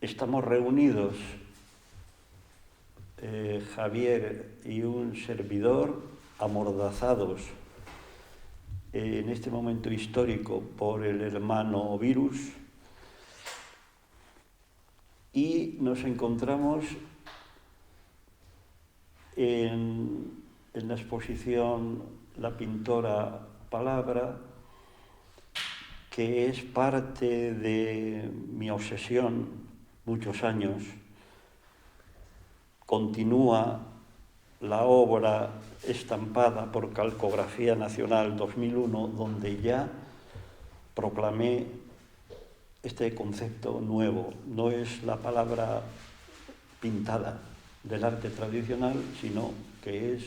estamos reunidos Javier y un servidor, amordazados en este momento histórico por el hermano virus, y nos encontramos en la exposición La pintora palabra, que es parte de mi obsesión muchos años. Continúa la obra estampada por Calcografía Nacional 2001, donde ya proclamé este concepto nuevo. No es la palabra pintada del arte tradicional, sino que es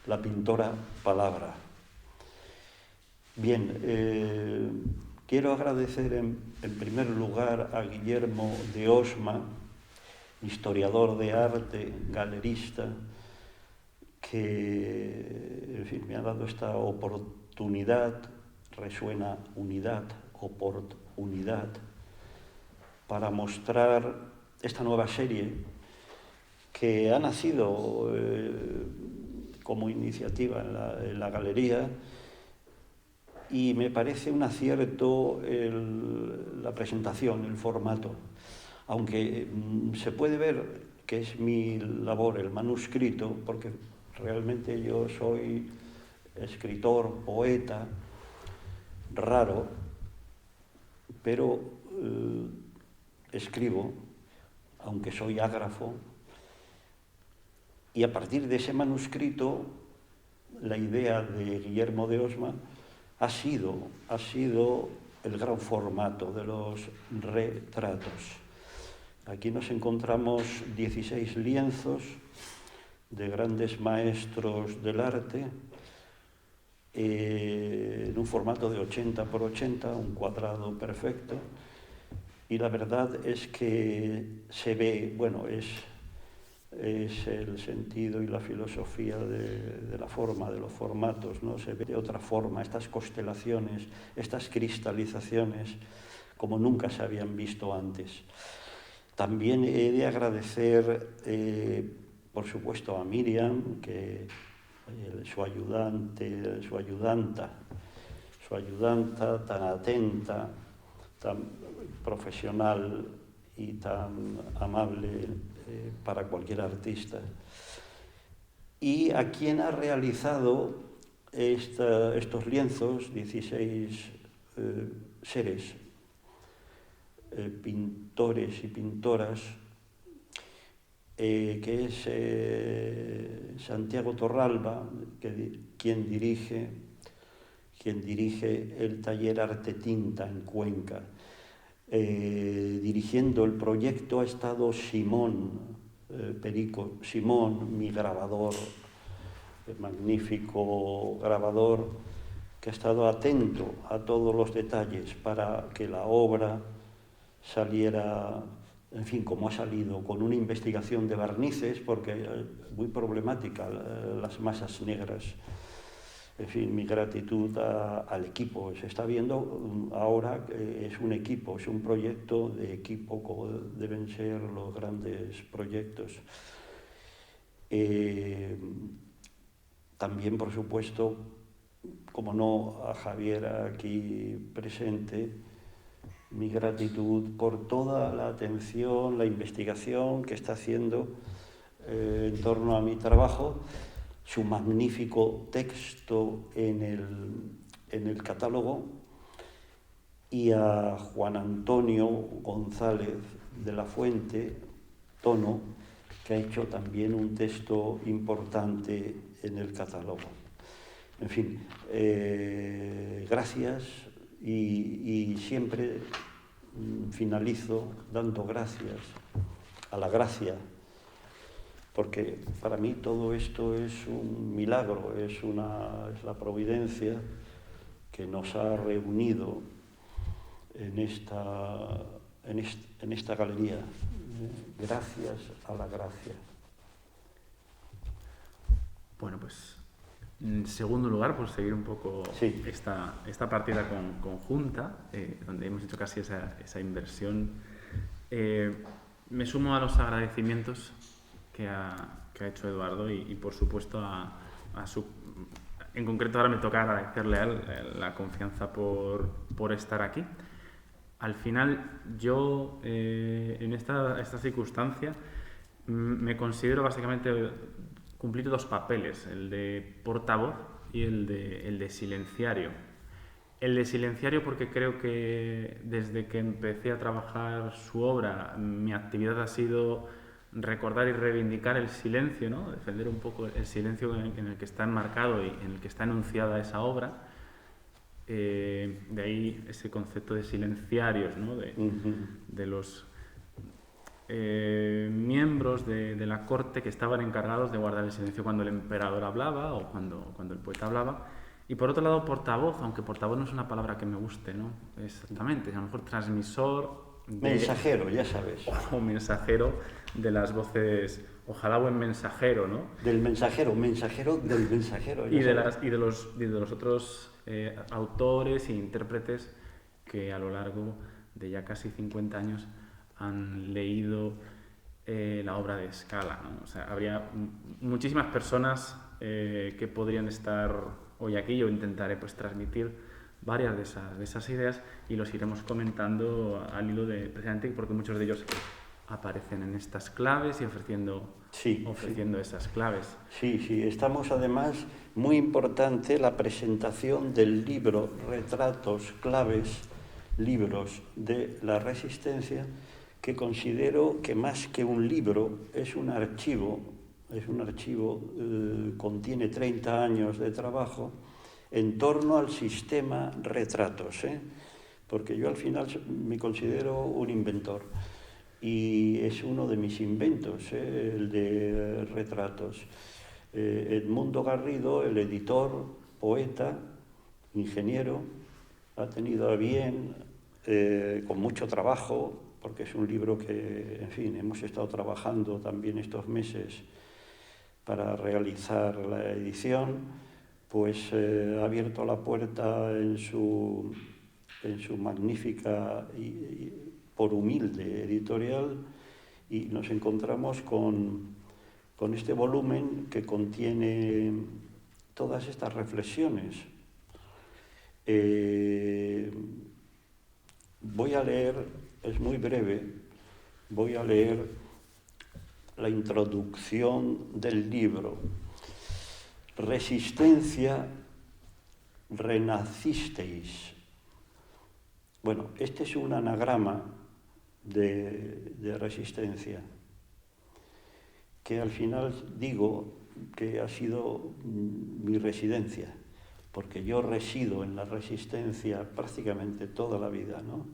la pintora palabra. Bien, quiero agradecer en primer lugar a Guillermo de Osma, historiador de arte, galerista, que, en fin, me ha dado esta oportunidad, resuena unidad, oportunidad, para mostrar esta nueva serie que ha nacido como iniciativa en la galería, y me parece un acierto la presentación, el formato. Aunque se puede ver que es mi labor el manuscrito, porque realmente yo soy escritor, poeta, raro, pero escribo, aunque soy ágrafo, y a partir de ese manuscrito, la idea de Guillermo de Osma ha sido el gran formato de los retratos. Aquí nos encontramos 16 lienzos de grandes maestros del arte, en un formato de 80 por 80, un cuadrado perfecto, y la verdad es que se ve, bueno, es el sentido y la filosofía de la forma, de los formatos, ¿no? Se ve de otra forma estas constelaciones, estas cristalizaciones, como nunca se habían visto antes. También he de agradecer, por supuesto, a Miriam, que su ayudanta tan atenta, tan profesional y tan amable para cualquier artista, y a quien ha realizado estos lienzos, 16 seres, pintores y pintoras, que es Santiago Torralba, quien dirige el taller Arte Tinta en Cuenca. Dirigiendo el proyecto ha estado Simón Perico, Simón, mi grabador, el magnífico grabador, que ha estado atento a todos los detalles para que la obra saliera, en fin, como ha salido, con una investigación de barnices, porque es muy problemática las masas negras. En fin, mi gratitud al equipo. Se está viendo ahora que es un equipo, es un proyecto de equipo, como deben ser los grandes proyectos. También, por supuesto, como no, a Javier aquí presente, mi gratitud por toda la atención, la investigación que está haciendo en torno a mi trabajo, su magnífico texto en el catálogo, y a Juan Antonio González de la Fuente, Tono, que ha hecho también un texto importante en el catálogo. En fin, gracias, y siempre finalizo dando gracias a la gracia, porque para mí todo esto es un milagro, es la providencia que nos ha reunido en esta galería. Gracias a la gracia. Bueno, pues en segundo lugar, por seguir un poco sí, esta partida conjunta, donde hemos hecho casi esa inversión Me sumo a los agradecimientos que ha hecho Eduardo y por supuesto a su... En concreto ahora me toca agradecerle a él la confianza por estar aquí. Al final yo en esta circunstancia me considero básicamente cumplir dos papeles, el de portavoz y el de silenciario. El de silenciario porque creo que desde que empecé a trabajar su obra mi actividad ha sido recordar y reivindicar el silencio, ¿no? Defender un poco el silencio en el que está enmarcado y en el que está enunciada esa obra. De ahí ese concepto de silenciarios, ¿no? De los miembros de la corte que estaban encargados de guardar el silencio cuando el emperador hablaba o cuando el poeta hablaba. Y por otro lado, portavoz, aunque portavoz no es una palabra que me guste, ¿no? Exactamente, a lo mejor transmisor... Mensajero, ya sabes. O mensajero de las voces, ojalá buen mensajero, ¿no? Del mensajero del mensajero. Y de los otros autores e intérpretes que a lo largo de ya casi 50 años han leído la obra de Scala, ¿no? O sea, habría muchísimas personas que podrían estar hoy aquí. Yo intentaré pues transmitir varias de esas ideas y los iremos comentando al hilo de precisamente porque muchos de ellos aparecen en estas claves y ofreciendo esas claves. Sí, estamos además, muy importante la presentación del libro Retratos, Claves, Libros de la Resistencia, que considero que más que un libro es un archivo, contiene 30 años de trabajo en torno al sistema retratos, porque yo al final me considero un inventor y es uno de mis inventos, el de retratos. Edmundo Garrido, el editor, poeta, ingeniero, ha tenido a bien, con mucho trabajo, porque es un libro que, en fin, hemos estado trabajando también estos meses para realizar la edición, pues ha abierto la puerta en su magnífica y por humilde editorial y nos encontramos con este volumen que contiene todas estas reflexiones. Voy a leer, es muy breve, voy a leer la introducción del libro. Resistencia, renacisteis. Bueno, este es un anagrama de resistencia, que al final digo que ha sido mi residencia, porque yo resido en la resistencia prácticamente toda la vida, ¿no?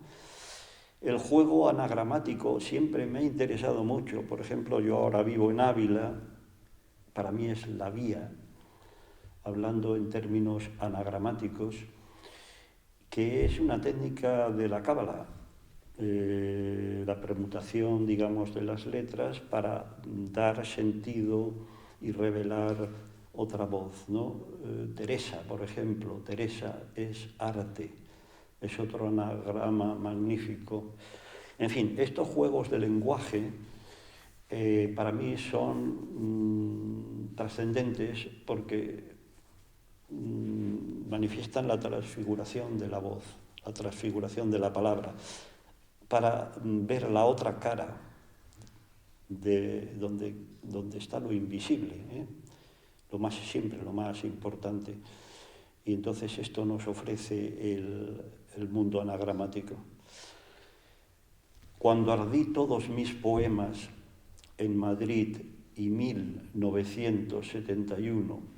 El juego anagramático siempre me ha interesado mucho. Por ejemplo, yo ahora vivo en Ávila, para mí es la vía, hablando en términos anagramáticos, que es una técnica de la cábala, la permutación, digamos, de las letras para dar sentido y revelar otra voz, ¿no? Teresa, por ejemplo, Teresa es arte, es otro anagrama magnífico. En fin, estos juegos de lenguaje para mí son trascendentes porque manifiestan la transfiguración de la voz, la transfiguración de la palabra, para ver la otra cara de donde está lo invisible, siempre lo más importante. Y entonces esto nos ofrece el mundo anagramático. Cuando ardí todos mis poemas en Madrid y 1971,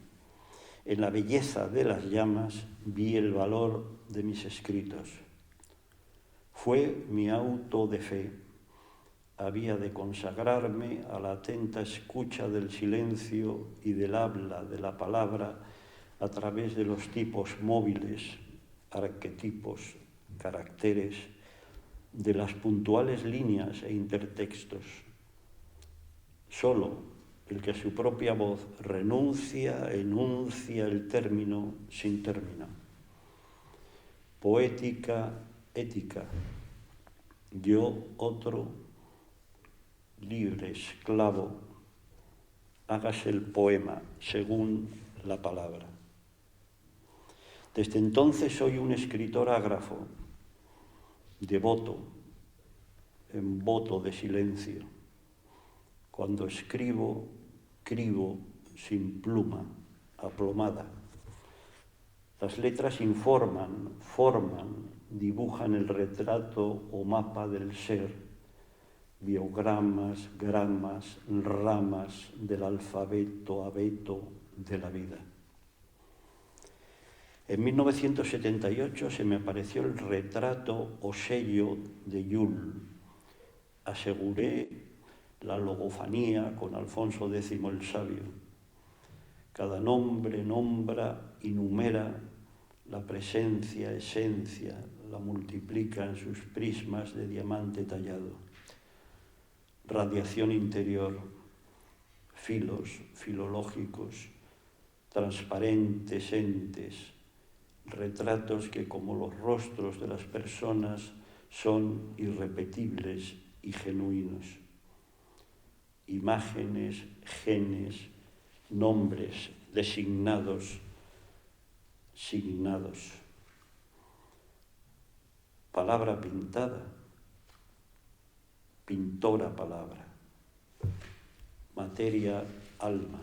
en la belleza de las llamas vi el valor de mis escritos. Fue mi auto de fe. Había de consagrarme a la atenta escucha del silencio y del habla de la palabra a través de los tipos móviles, arquetipos, caracteres, de las puntuales líneas e intertextos. Solo el que a su propia voz renuncia, enuncia el término sin término. Poética, ética. Yo, otro, libre, esclavo, hágase el poema según la palabra. Desde entonces soy un escritor ágrafo, devoto, en voto de silencio. Cuando escribo, cribo sin pluma, aplomada. Las letras informan, forman, dibujan el retrato o mapa del ser, biogramas, gramas, ramas del alfabeto, abeto de la vida. En 1978 se me apareció el retrato o sello de Yull. Aseguré la logofanía con Alfonso X el Sabio. Cada nombre nombra y numera la presencia, esencia, la multiplica en sus prismas de diamante tallado. Radiación interior, filos, filológicos, transparentes entes, retratos que como los rostros de las personas son irrepetibles y genuinos. Imágenes, genes, nombres designados, signados. Palabra pintada, pintora palabra. Materia, alma.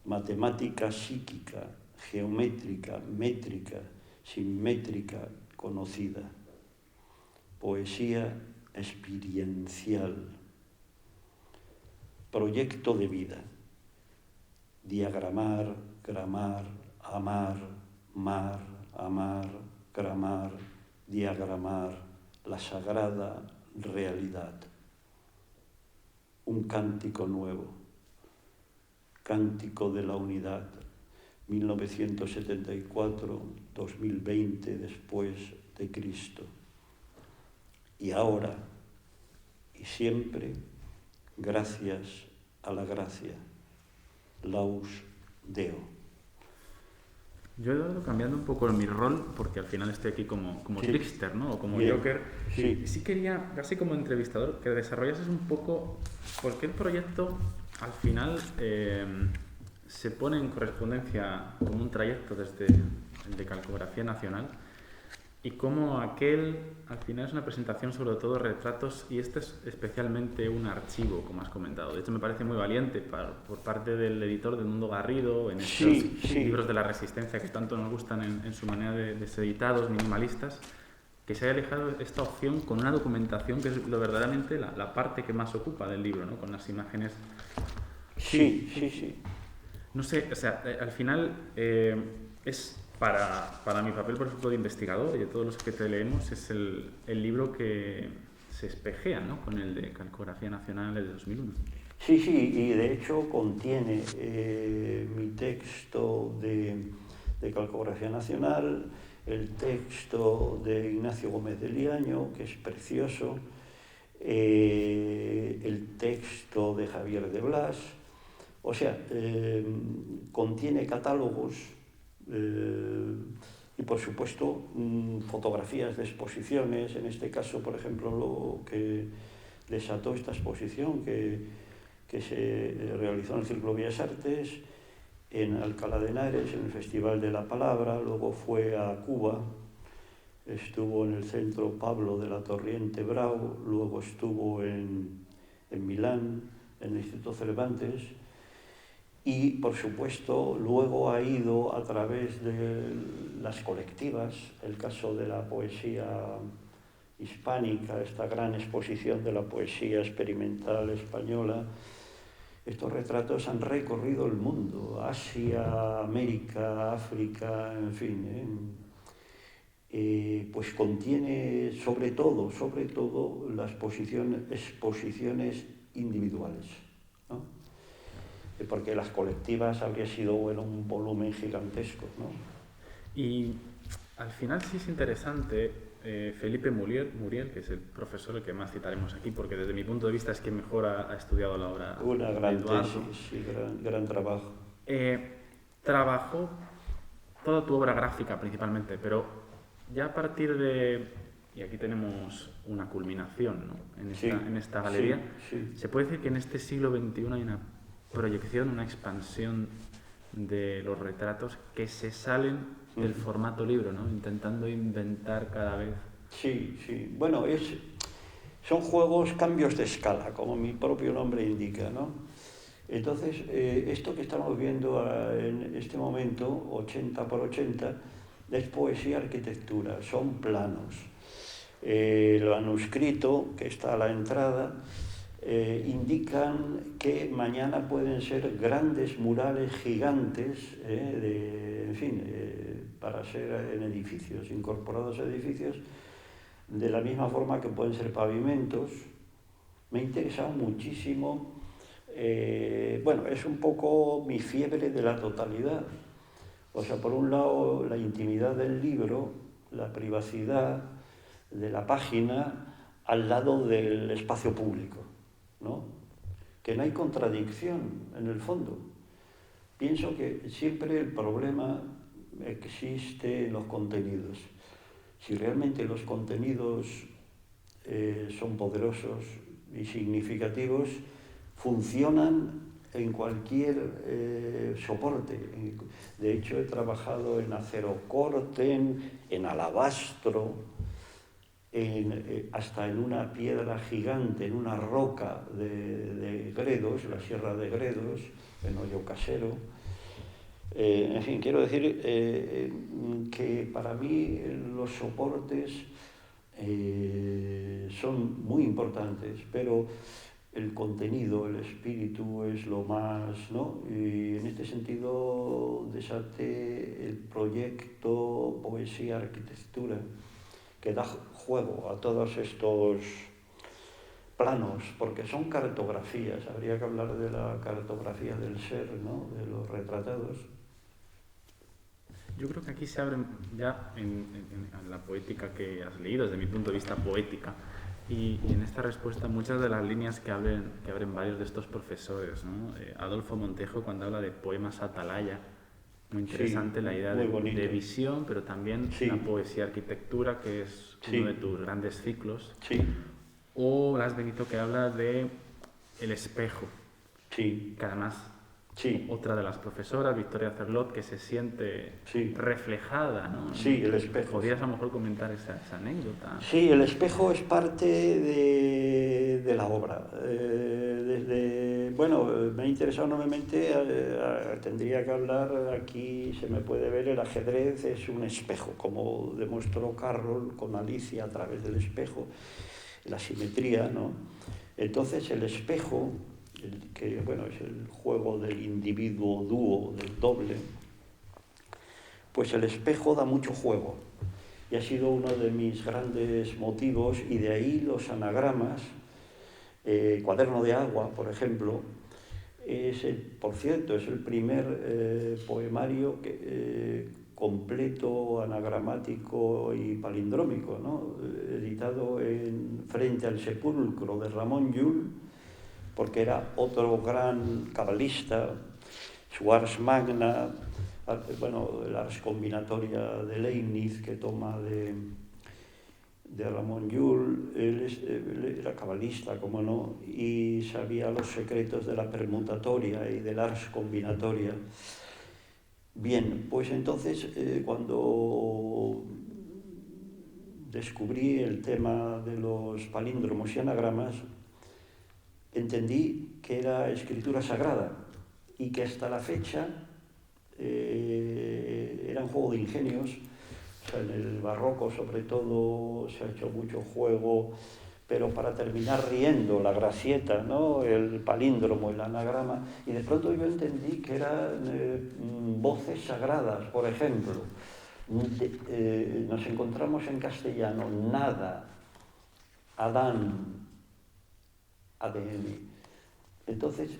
Matemática psíquica, geométrica, métrica, simétrica, conocida. Poesía experiencial. Proyecto de vida. Diagramar, gramar, amar, mar, amar, gramar, diagramar, la sagrada realidad. Un cántico nuevo. Cántico de la unidad. 1974-2020 después de Cristo. Y ahora y siempre, gracias a la gracia. Laus Deo. Yo he dado cambiando un poco mi rol, porque al final estoy aquí como Sí. trickster, ¿no? O como Bien. Joker. Sí. Sí quería, casi como entrevistador, que desarrollases un poco por qué el proyecto al final se pone en correspondencia como un trayecto desde el de Calcografía Nacional y cómo aquel al final es una presentación sobre todo de retratos y este es especialmente un archivo, como has comentado. De hecho me parece muy valiente por parte del editor del Mundo Garrido en estos libros de la Resistencia que tanto nos gustan en su manera de deseditados, minimalistas, que se haya alejado esta opción con una documentación que es lo verdaderamente la parte que más ocupa del libro, ¿no? Con las imágenes. Sí. No sé, o sea, al final es para mi papel, por ejemplo, de investigador y de todos los que te leemos, es el libro que se espejea, ¿no? Con el de Calcografía Nacional de 2001. Sí, y de hecho contiene mi texto de Calcografía Nacional, el texto de Ignacio Gómez de Liaño, que es precioso, el texto de Javier de Blas, o sea, contiene catálogos y por supuesto fotografías de exposiciones, en este caso, por ejemplo, lo que desató esta exposición que se realizó en el Círculo Bellas Artes, en Alcalá de Henares, en el Festival de la Palabra, luego fue a Cuba, estuvo en el Centro Pablo de la Torriente Brau, luego estuvo en Milán, en el Instituto Cervantes, y por supuesto luego ha ido a través de las colectivas, el caso de la poesía hispánica, esta gran exposición de la poesía experimental española. Estos retratos han recorrido el mundo, Asia, América, África, en fin, pues contiene sobre todo las exposiciones individuales, ¿no? Porque las colectivas habría sido un volumen gigantesco, ¿no? Y al final sí es interesante, Felipe Muriel, que es el profesor el que más citaremos aquí, porque desde mi punto de vista es quien mejor ha estudiado la obra. Una gran de Eduardo. tesis, sí, gran trabajo. Trabajó toda tu obra gráfica principalmente, pero ya a partir de y aquí tenemos una culminación, ¿no? Sí, en esta galería. sí. ¿Se puede decir que en este siglo XXI hay una proyección, una expansión de los retratos que se salen del formato libro, ¿no? Intentando inventar cada vez? Sí, sí. Bueno, son juegos, cambios de escala, como mi propio nombre indica, ¿no? Entonces, esto que estamos viendo en este momento, 80 por 80, es poesía arquitectura, son planos. El manuscrito que está a la entrada indican que mañana pueden ser grandes murales gigantes, para ser en edificios, incorporados a edificios, de la misma forma que pueden ser pavimentos. Me ha interesado muchísimo. Bueno, es un poco mi fiebre de la totalidad. O sea, por un lado, la intimidad del libro, la privacidad de la página al lado del espacio público, ¿no? Que no hay contradicción en el fondo. Pienso que siempre el problema existe en los contenidos. Si realmente los contenidos son poderosos y significativos, funcionan en cualquier soporte. De hecho, he trabajado en acero corten, en alabastro, hasta en una piedra gigante, en una roca de Gredos, la Sierra de Gredos, en Hoyo Casero. En fin, quiero decir que para mí los soportes son muy importantes, pero el contenido, el espíritu es lo más, ¿no? Y en este sentido desaté el proyecto Poesía Arquitectura, que da juego a todos estos planos, porque son cartografías. Habría que hablar de la cartografía del ser, ¿no? De los retratados. Yo creo que aquí se abren ya en la poética que has leído, desde mi punto de vista poética, y en esta respuesta muchas de las líneas que abren varios de estos profesores, ¿no? Adolfo Montejo, cuando habla de poemas atalaya, muy interesante, Sí, la idea de visión, pero también sí. la poesía arquitectura, que es uno de tus grandes ciclos. Sí. O Blas Benito, que habla de el espejo, sí. que además Sí. otra de las profesoras, Victoria Cerlot, que se siente reflejada, ¿no? Sí, el espejo. ¿Podrías a lo mejor comentar esa anécdota? Sí, el espejo es parte de la obra. Bueno, me ha interesado enormemente, tendría que hablar, aquí se me puede ver, el ajedrez es un espejo, como demostró Carroll con Alicia a través del espejo, la simetría, ¿no? Entonces el espejo, que bueno, es el juego del individuo dúo, del doble, pues el espejo da mucho juego. Y ha sido uno de mis grandes motivos, y de ahí los anagramas. Cuaderno de agua, por ejemplo, por cierto, es el primer poemario completo, anagramático y palindrómico, ¿no? Editado en Frente al sepulcro de Ramón Llull, porque era otro gran cabalista, su Ars Magna, bueno, la Ars Combinatoria de Leibniz, que toma de Ramón Llull. Él era cabalista, como no, y sabía los secretos de la permutatoria y de la Ars Combinatoria. Bien, pues entonces cuando descubrí el tema de los palíndromos y anagramas, entendí que era escritura sagrada y que hasta la fecha era un juego de ingenios. O sea, en el barroco sobre todo se ha hecho mucho juego, pero para terminar riendo, la gracieta, ¿no? El palíndromo, el anagrama, y de pronto yo entendí que eran voces sagradas. Por ejemplo, nos encontramos en castellano nada, Adán, ADN. Entonces,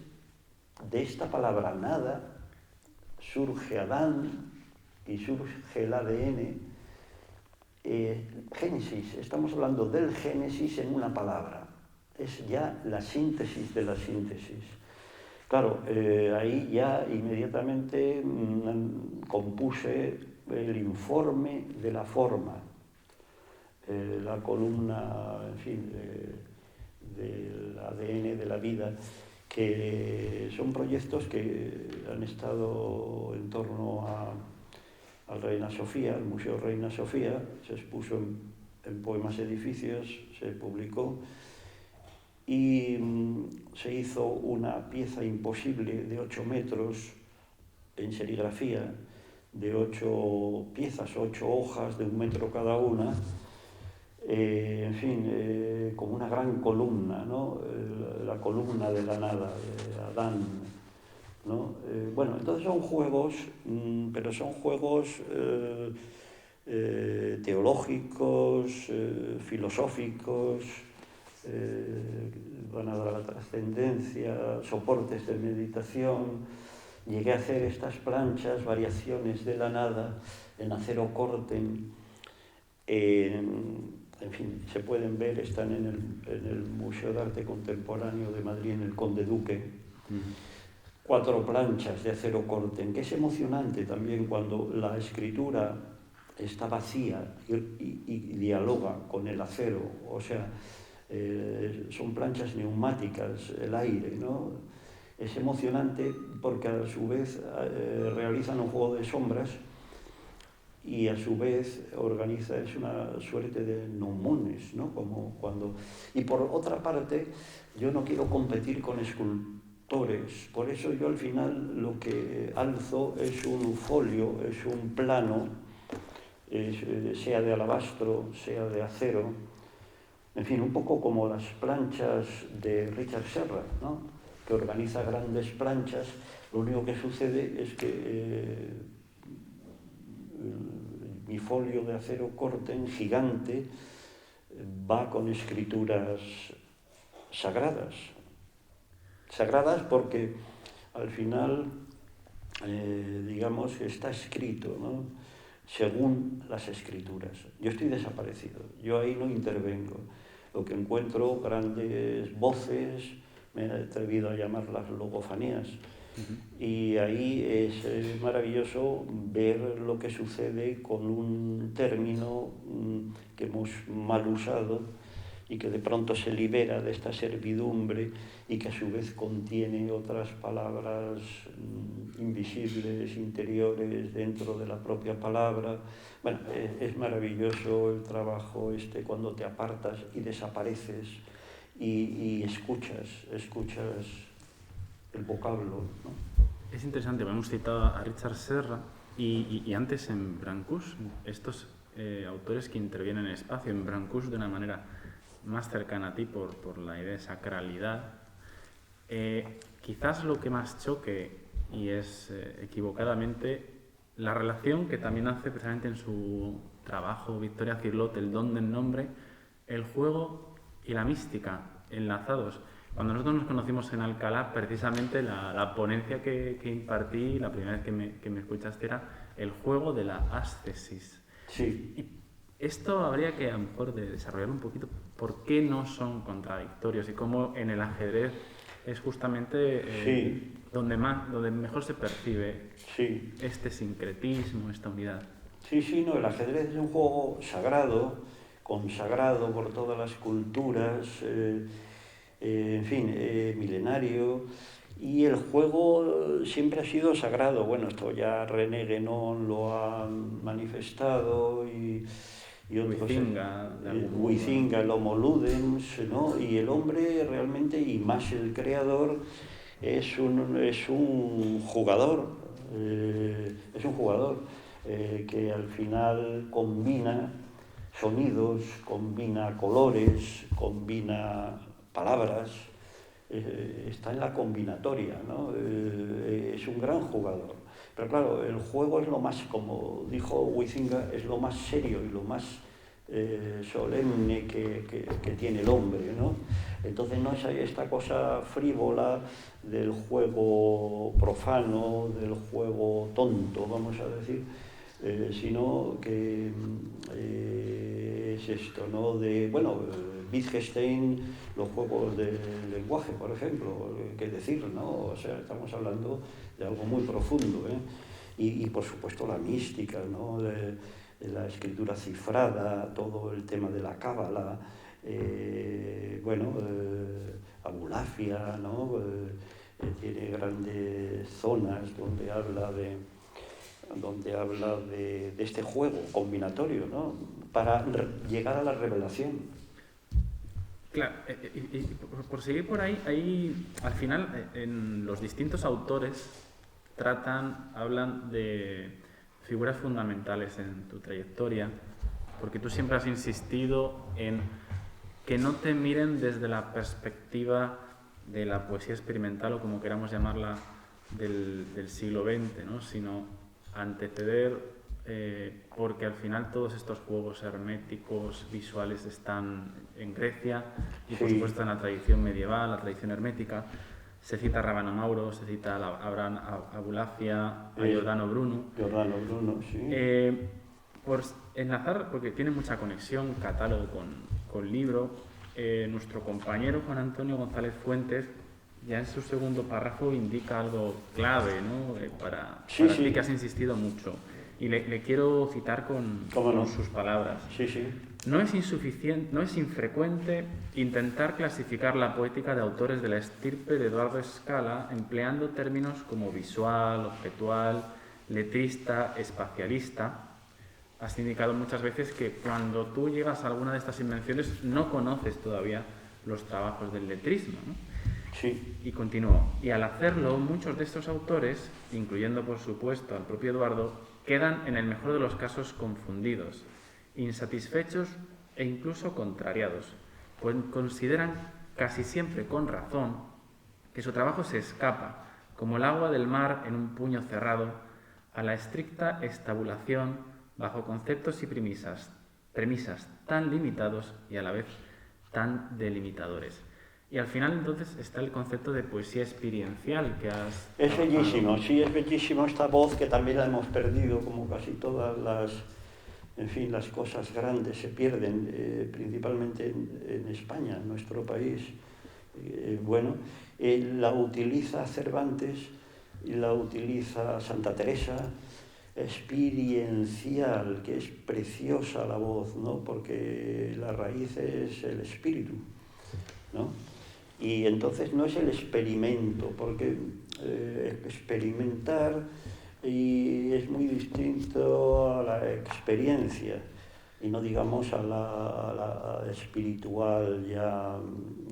de esta palabra nada surge Adán y surge el ADN. Génesis, estamos hablando del Génesis en una palabra, es ya la síntesis de la síntesis. Claro, ahí ya inmediatamente compuse el informe de la forma. la columna, en fin, del ADN de la vida, que son proyectos que han estado en torno al Reina Sofía, al Museo Reina Sofía. Se expuso en Poemas Edificios, se publicó, y se hizo una pieza imposible de 8 metros en serigrafía, de 8 piezas, 8 hojas de 1 metro cada una, en fin, como una gran columna, ¿no? La columna de la nada, de Adán, ¿no? Bueno, entonces son juegos, pero son juegos teológicos, filosóficos, van a dar a la trascendencia, soportes de meditación. Llegué a hacer estas planchas, variaciones de la nada, en acero corten. En fin, se pueden ver, están en el Museo de Arte Contemporáneo de Madrid, en el Conde Duque. 4 planchas de acero corten, que es emocionante también cuando la escritura está vacía y dialoga con el acero. O sea, son planchas neumáticas, el aire, ¿no? Es emocionante porque a su vez realizan un juego de sombras y a su vez es una suerte de gnomones, ¿no? Como cuando... Y por otra parte, yo no quiero competir con escultores, por eso yo al final lo que alzo es un folio, es un plano, sea de alabastro, sea de acero, en fin, un poco como las planchas de Richard Serra, ¿no? Que organiza grandes planchas. Lo único que sucede es que mi folio de acero corten gigante va con escrituras sagradas. Sagradas porque al final, digamos, está escrito, ¿no? Según las escrituras. Yo estoy desaparecido, yo ahí no intervengo. Lo que encuentro, grandes voces, me he atrevido a llamarlas logofanías. Y ahí es maravilloso ver lo que sucede con un término que hemos mal usado y que de pronto se libera de esta servidumbre y que a su vez contiene otras palabras invisibles, interiores, dentro de la propia palabra. Bueno, es maravilloso el trabajo cuando te apartas y desapareces y escuchas el vocablo, ¿no? Es interesante, hemos citado a Richard Serra y antes en Brancus, estos autores que intervienen en el espacio, en Brancus de una manera más cercana a ti por la idea de sacralidad. Quizás lo que más choque, y es equivocadamente, la relación que también hace precisamente en su trabajo Victoria Cirlot, el don del nombre, el juego y la mística enlazados. Cuando nosotros nos conocimos en Alcalá, precisamente la ponencia que impartí, la primera vez que me escuchaste, era el juego de la ascesis. Sí. Y esto habría que a lo mejor de desarrollar un poquito por qué no son contradictorios y cómo en el ajedrez es justamente donde mejor se percibe este sincretismo, esta unidad. Sí, no, el ajedrez es un juego sagrado, consagrado por todas las culturas, en fin, milenario, y el juego siempre ha sido sagrado. Bueno, esto ya René Guénon lo ha manifestado y otros, Huizinga, el Homo Ludens, ¿no? Y el hombre realmente, y más el creador, es un jugador, que al final combina sonidos, combina colores, combina palabras, está en la combinatoria, ¿no? Es un gran jugador. Pero claro, el juego es lo más, como dijo Huizinga, es lo más serio y lo más solemne que tiene el hombre, ¿no? Entonces no es esta cosa frívola del juego profano, del juego tonto, vamos a decir, sino que es esto, ¿no? Wittgenstein, los juegos del lenguaje, por ejemplo, qué decir, ¿no? O sea, estamos hablando de algo muy profundo, ¿eh? Y por supuesto la mística, ¿no? la escritura cifrada, todo el tema de la cábala, Abulafia, ¿no? Tiene grandes zonas donde habla de este juego combinatorio, ¿no? Para llegar a la revelación. Claro, y por seguir por ahí, al final, en los distintos autores hablan de figuras fundamentales en tu trayectoria, porque tú siempre has insistido en que no te miren desde la perspectiva de la poesía experimental, o como queramos llamarla, del siglo XX, ¿no? Sino anteceder, porque al final todos estos juegos herméticos visuales están en Grecia y por supuesto en la tradición medieval, la tradición hermética. Se cita a Rabanomauro, se cita a Abraham Abulafia, a Giordano Bruno. Giordano Bruno, sí. Por enlazar, porque tiene mucha conexión, catálogo con libro, nuestro compañero Juan Antonio González Fuentes ya en su segundo párrafo indica algo clave, ¿no? Para ti, que has insistido mucho. Y le quiero citar con sus palabras. Sí, sí. No es infrecuente intentar clasificar la poética de autores de la estirpe de Eduardo Scala empleando términos como visual, objetual, letrista, espacialista. Has indicado muchas veces que cuando tú llegas a alguna de estas invenciones no conoces todavía los trabajos del letrismo, ¿no? Sí. Y continúo. Y al hacerlo, muchos de estos autores, incluyendo por supuesto al propio Eduardo, quedan en el mejor de los casos confundidos, insatisfechos e incluso contrariados, pues consideran casi siempre con razón que su trabajo se escapa, como el agua del mar en un puño cerrado, a la estricta estabulación bajo conceptos y premisas tan limitados y a la vez tan delimitadores. Y al final entonces está el concepto de poesía experiencial que has... Es bellísimo, sí, es bellísimo esta voz que también la hemos perdido, como casi todas las cosas grandes se pierden, principalmente en España, en nuestro país. La utiliza Cervantes y la utiliza Santa Teresa, experiencial, que es preciosa la voz, ¿no? Porque la raíz es el espíritu, ¿no? Y entonces no es el experimento, porque experimentar es muy distinto a la experiencia, y no digamos a la espiritual ya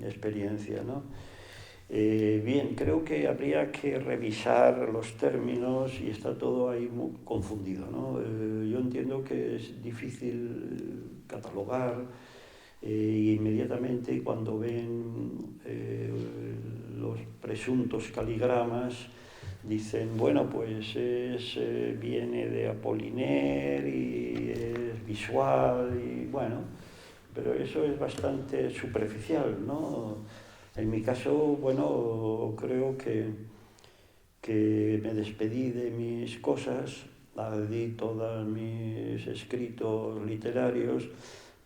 experiencia, ¿no? Bien, creo que habría que revisar los términos y está todo ahí muy confundido, ¿no? Yo entiendo que es difícil catalogar. Inmediatamente cuando ven los presuntos caligramas dicen, bueno, pues viene de Apollinaire y es visual, y bueno, pero eso es bastante superficial, ¿no? En mi caso, bueno, creo que me despedí de mis cosas, di todos mis escritos literarios,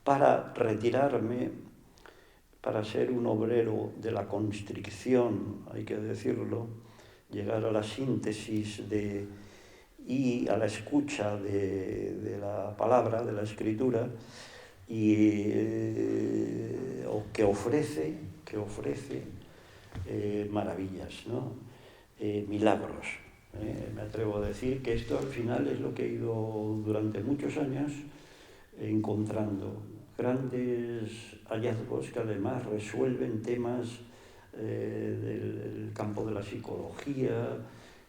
para retirarme, para ser un obrero de la constricción, hay que decirlo, llegar a la síntesis y a la escucha de la palabra, de la escritura, y que ofrece maravillas, ¿no? Milagros. Me atrevo a decir que esto al final es lo que he ido durante muchos años encontrando, grandes hallazgos que además resuelven temas del campo de la psicología,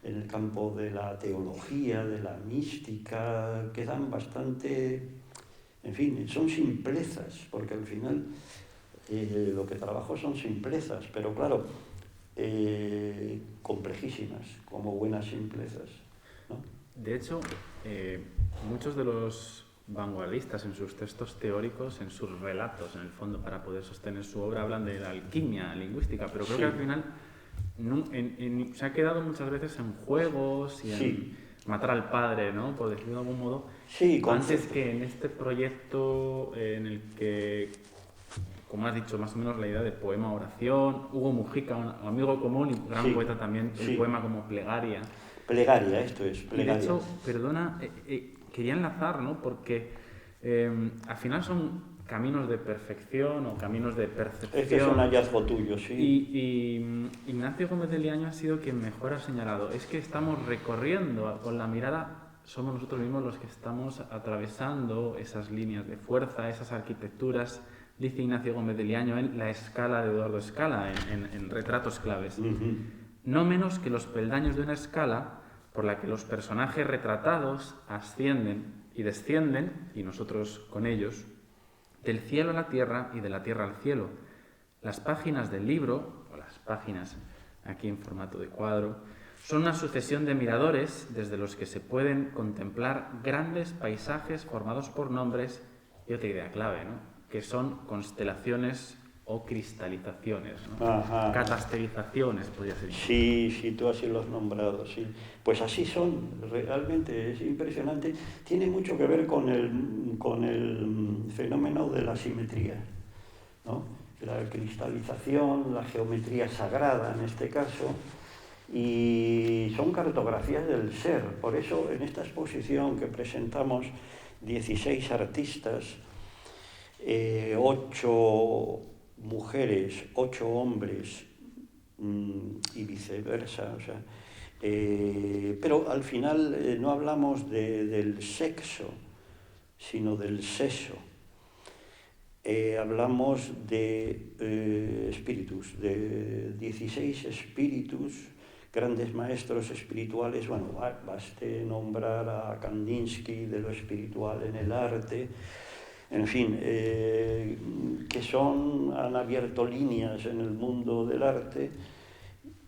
en el campo de la teología, de la mística, que dan bastante, en fin, son simplezas, porque al final lo que trabajo son simplezas, pero claro, complejísimas, como buenas simplezas, ¿no? De hecho, muchos de los vanguardistas en sus textos teóricos, en sus relatos, en el fondo, para poder sostener su obra, hablan de la alquimia lingüística, pero creo que al final se ha quedado muchas veces en juegos y en matar al padre, ¿no? Por decirlo de algún modo, antes que en este proyecto en el que, como has dicho, más o menos la idea de poema-oración, Hugo Mujica, un amigo común y gran poeta también, el poema como plegaria. Plegaria, esto es, plegaria. Y de hecho, perdona, quería enlazar, ¿no? Porque al final son caminos de perfección o caminos de percepción. Este es un hallazgo tuyo, sí. Y Ignacio Gómez de Liaño ha sido quien mejor ha señalado. Es que estamos recorriendo con la mirada, somos nosotros mismos los que estamos atravesando esas líneas de fuerza, esas arquitecturas, dice Ignacio Gómez de Liaño en La escala de Eduardo Scala, en Retratos claves. No menos que los peldaños de una escala por la que los personajes retratados ascienden y descienden, y nosotros con ellos, del cielo a la tierra y de la tierra al cielo. Las páginas del libro, o las páginas aquí en formato de cuadro, son una sucesión de miradores desde los que se pueden contemplar grandes paisajes formados por nombres y otra idea clave, ¿no? Que son constelaciones o cristalizaciones, ¿no? Ajá. Catasterizaciones, podría ser. Sí, tú así lo has nombrado, sí. Pues así son, realmente es impresionante. Tiene mucho que ver con el fenómeno de la simetría, ¿no? La cristalización, la geometría sagrada en este caso, y son cartografías del ser. Por eso en esta exposición que presentamos 16 artistas, 8 mujeres, 8 hombres y viceversa, o sea, pero al final no hablamos del sexo, sino del seso. Hablamos de espíritus, de 16 espíritus, grandes maestros espirituales. Bueno, baste nombrar a Kandinsky, de lo espiritual en el arte, en fin, que han abierto líneas en el mundo del arte,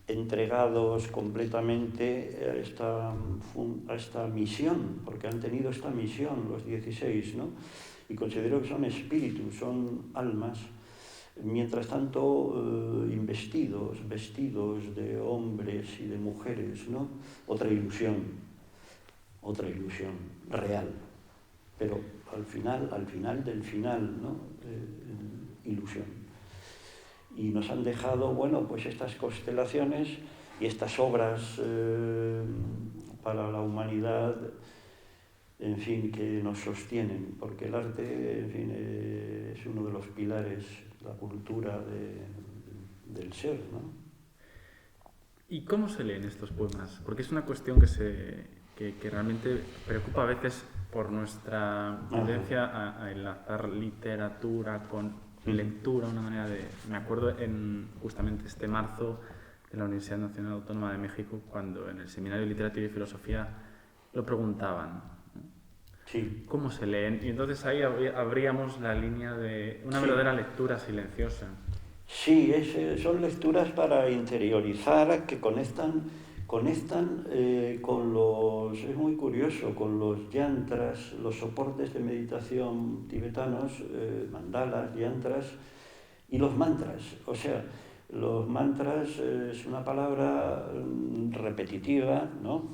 entregados completamente a esta misión, porque han tenido esta misión los 16, ¿no? Y considero que son espíritus, son almas, mientras tanto vestidos de hombres y de mujeres, ¿no? Otra ilusión real, pero al final del final, ¿no? Ilusión. Y nos han dejado, bueno, pues estas constelaciones y estas obras para la humanidad, en fin, que nos sostienen, porque el arte, en fin, es uno de los pilares, la cultura del ser, ¿no? ¿Y cómo se leen estos poemas? Porque es una cuestión que realmente preocupa a veces por nuestra tendencia a enlazar literatura con lectura, una manera de... Me acuerdo justamente este marzo en la Universidad Nacional Autónoma de México, cuando en el Seminario de Literatura y Filosofía lo preguntaban. Sí. ¿Cómo se leen? Y entonces ahí abríamos la línea de una verdadera lectura silenciosa. Sí, son lecturas para interiorizar, que conectan con los, es muy curioso, con los yantras, los soportes de meditación tibetanos, mandalas, yantras, y los mantras. O sea, los mantras es una palabra repetitiva, ¿no?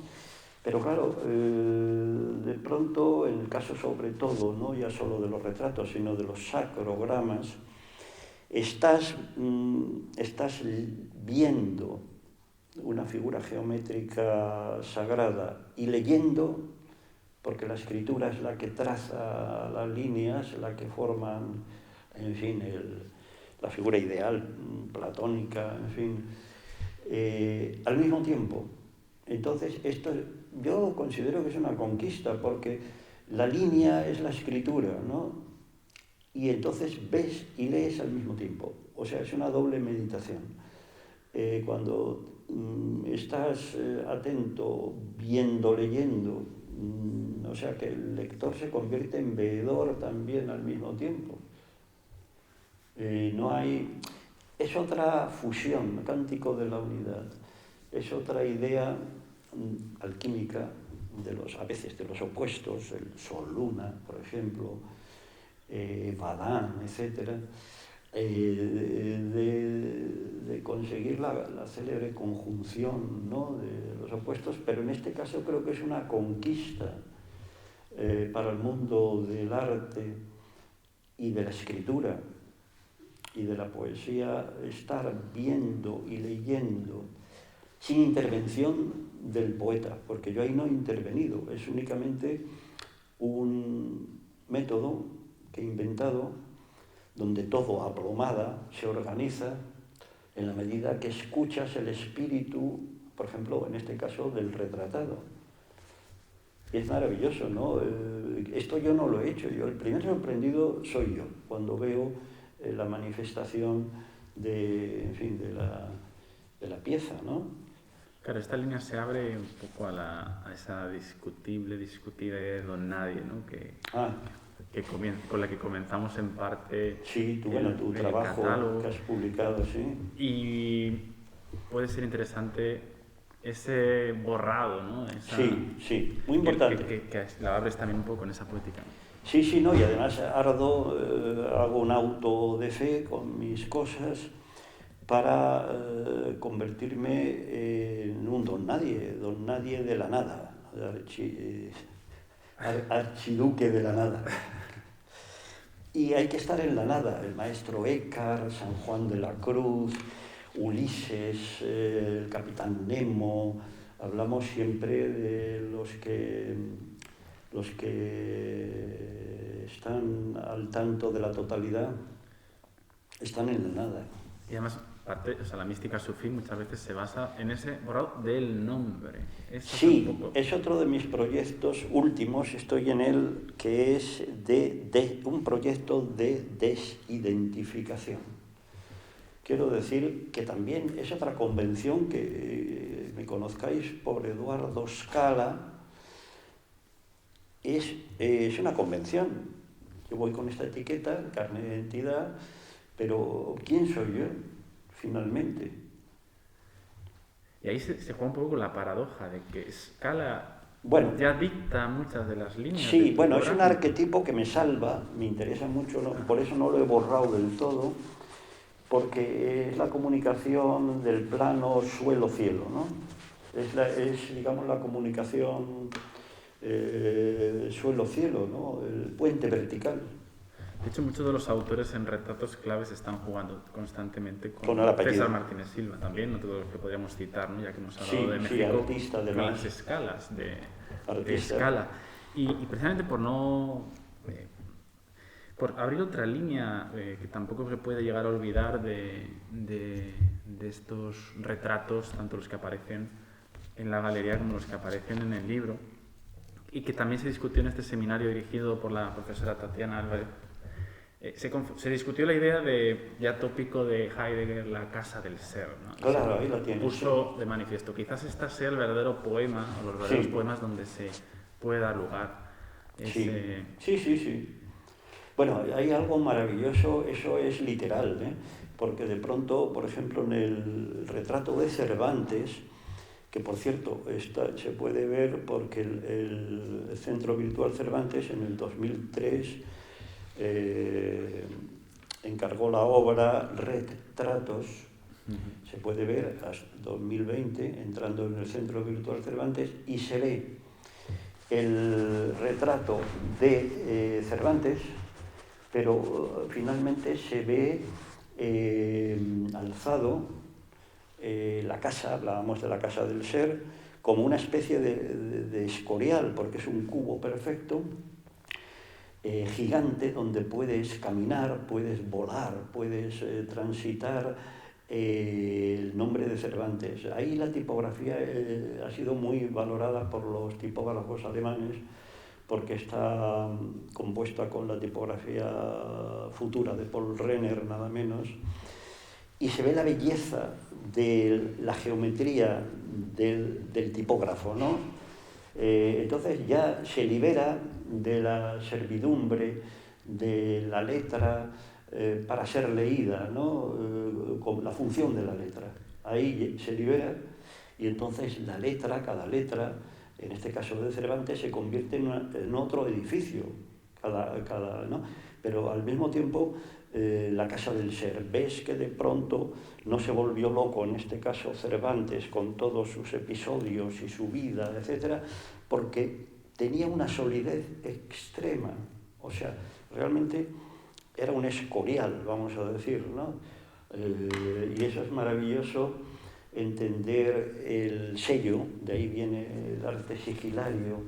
Pero claro, de pronto, en el caso sobre todo, no ya solo de los retratos, sino de los sacrogramas, estás viendo una figura geométrica sagrada y leyendo, porque la escritura es la que traza las líneas, la que forman, en fin, la figura ideal, platónica, en fin, al mismo tiempo. Entonces, esto yo considero que es una conquista, porque la línea es la escritura, ¿no? Y entonces ves y lees al mismo tiempo. O sea, es una doble meditación. Cuando estás atento, viendo, leyendo, o sea que el lector se convierte en veedor también al mismo tiempo. Es otra fusión, cántico de la unidad. Es otra idea alquímica a veces de los opuestos, el sol-luna, por ejemplo, Badán, etc., de conseguir la célebre conjunción, ¿no?, de los opuestos, pero en este caso creo que es una conquista para el mundo del arte y de la escritura y de la poesía, estar viendo y leyendo sin intervención del poeta, porque yo ahí no he intervenido, es únicamente un método que he inventado donde todo a plomada se organiza en la medida que escuchas el espíritu, por ejemplo, en este caso, del retratado. Y es maravilloso, ¿no? Esto yo no lo he hecho. El primer sorprendido soy yo, cuando veo la manifestación de la pieza, ¿no? Claro, esta línea se abre un poco a esa discutida idea de Don Nadie, ¿no? Con la que comenzamos en parte sí, tu trabajo catálogo. Que has publicado, sí. Y puede ser interesante ese borrado, ¿no? Sí, muy importante. Que la abres también un poco en esa poética. Sí, no, y además hago un auto de fe con mis cosas para convertirme en un don nadie de la nada, archiduque de la nada. Y hay que estar en la nada, el maestro Écar, San Juan de la Cruz, Ulises, el capitán Nemo. Hablamos siempre de los que están al tanto de la totalidad, están en la nada. Y además, la mística sufí muchas veces se basa en ese borrado del nombre. Sí, es otro de mis proyectos últimos, estoy en él, que es de un proyecto de desidentificación. Quiero decir que también es otra convención que me conozcáis por Eduardo Scala. Es una convención. Yo voy con esta etiqueta, carnet de identidad, pero ¿quién soy yo, finalmente? Y ahí se juega un poco con la paradoja de que Scala ya dicta muchas de las líneas. Sí, es un arquetipo que me salva, me interesa mucho, por eso no lo he borrado del todo, porque es la comunicación del plano suelo-cielo, ¿no? Es digamos, la comunicación suelo-cielo, ¿no? El puente vertical. De hecho, muchos de los autores en retratos claves están jugando constantemente con César Martínez Silva también, no todos los que podríamos citar, ¿no? Ya que hemos hablado de México, artista de las escalas de escala. Y precisamente por abrir otra línea que tampoco se puede llegar a olvidar de estos retratos, tanto los que aparecen en la galería como los que aparecen en el libro, y que también se discutió en este seminario dirigido por la profesora Tatiana Álvarez. Se discutió la idea ya tópico de Heidegger, la casa del ser, ¿no? Claro, ahí lo tienes. Puso de manifiesto. Quizás este sea el verdadero poema, o los verdaderos poemas donde se puede dar lugar. Sí. Bueno, hay algo maravilloso, eso es literal, porque de pronto, por ejemplo, en el retrato de Cervantes, que por cierto se puede ver porque el Centro Virtual Cervantes en el 2003 encargó la obra Retratos, se puede ver hasta 2020 entrando en el Centro Virtual Cervantes y se ve el retrato de Cervantes, pero finalmente se ve alzado la casa, hablábamos de la casa del ser, como una especie de escorial, porque es un cubo perfecto, gigante, donde puedes caminar, puedes volar, puedes transitar el nombre de Cervantes. Ahí la tipografía ha sido muy valorada por los tipógrafos alemanes, porque está compuesta con la tipografía futura de Paul Renner, nada menos, y se ve la belleza de la geometría del tipógrafo, ¿no? Entonces ya se libera de la servidumbre de la letra para ser leída, ¿no? Con la función de la letra. Ahí se libera y entonces la letra, cada letra, en este caso de Cervantes, se convierte en otro edificio, ¿no? Pero al mismo tiempo la casa del ser. Ves que de pronto no se volvió loco, en este caso Cervantes, con todos sus episodios y su vida, etcétera, porque tenía una solidez extrema. O sea, realmente era un escorial, vamos a decir, ¿no? Y eso es maravilloso, entender el sello, de ahí viene el arte sigilario,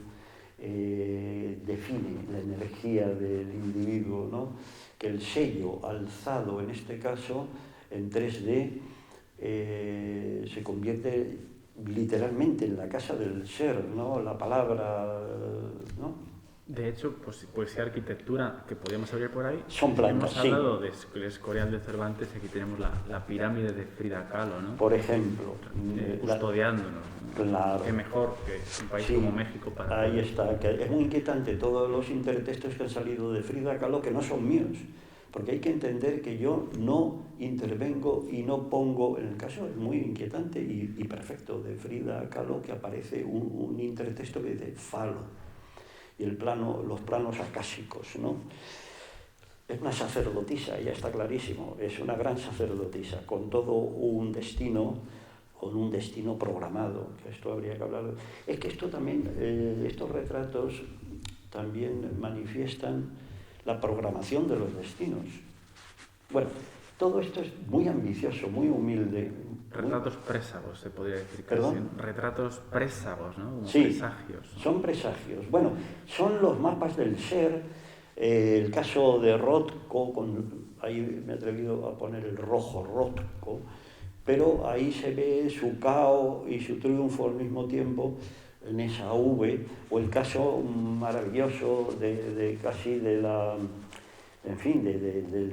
define la energía del individuo, ¿no? Que el sello alzado, en este caso, en 3D, se convierte literalmente en la casa del ser, ¿no? La palabra, ¿no? De hecho, poesía y arquitectura, que podríamos hablar por ahí, son plantas, hemos hablado de El Escorial de Cervantes, y aquí tenemos la pirámide de Frida Kahlo, ¿no? Por ejemplo. Custodiándonos. Claro. Qué mejor que un país como México para... Ahí está, que es muy inquietante todos los intertextos que han salido de Frida Kahlo que no son míos, porque hay que entender que yo no intervengo y no pongo, en el caso es muy inquietante y perfecto de Frida Kahlo, que aparece un intertexto que dice falo, y los planos acásicos, ¿no? Es una sacerdotisa, ya está clarísimo, es una gran sacerdotisa, con todo un destino, con un destino programado, que esto habría que hablar. Es que esto también, estos retratos también manifiestan la programación de los destinos. Bueno, todo esto es muy ambicioso, muy humilde. Retratos présagos, se podría decir. ¿Perdón? Retratos présagos, ¿no? Como sí, presagios. Son presagios. Bueno, son los mapas del ser. El caso de Rothko, ahí me he atrevido a poner el rojo Rothko, pero ahí se ve su caos y su triunfo al mismo tiempo en esa V, o el caso maravilloso del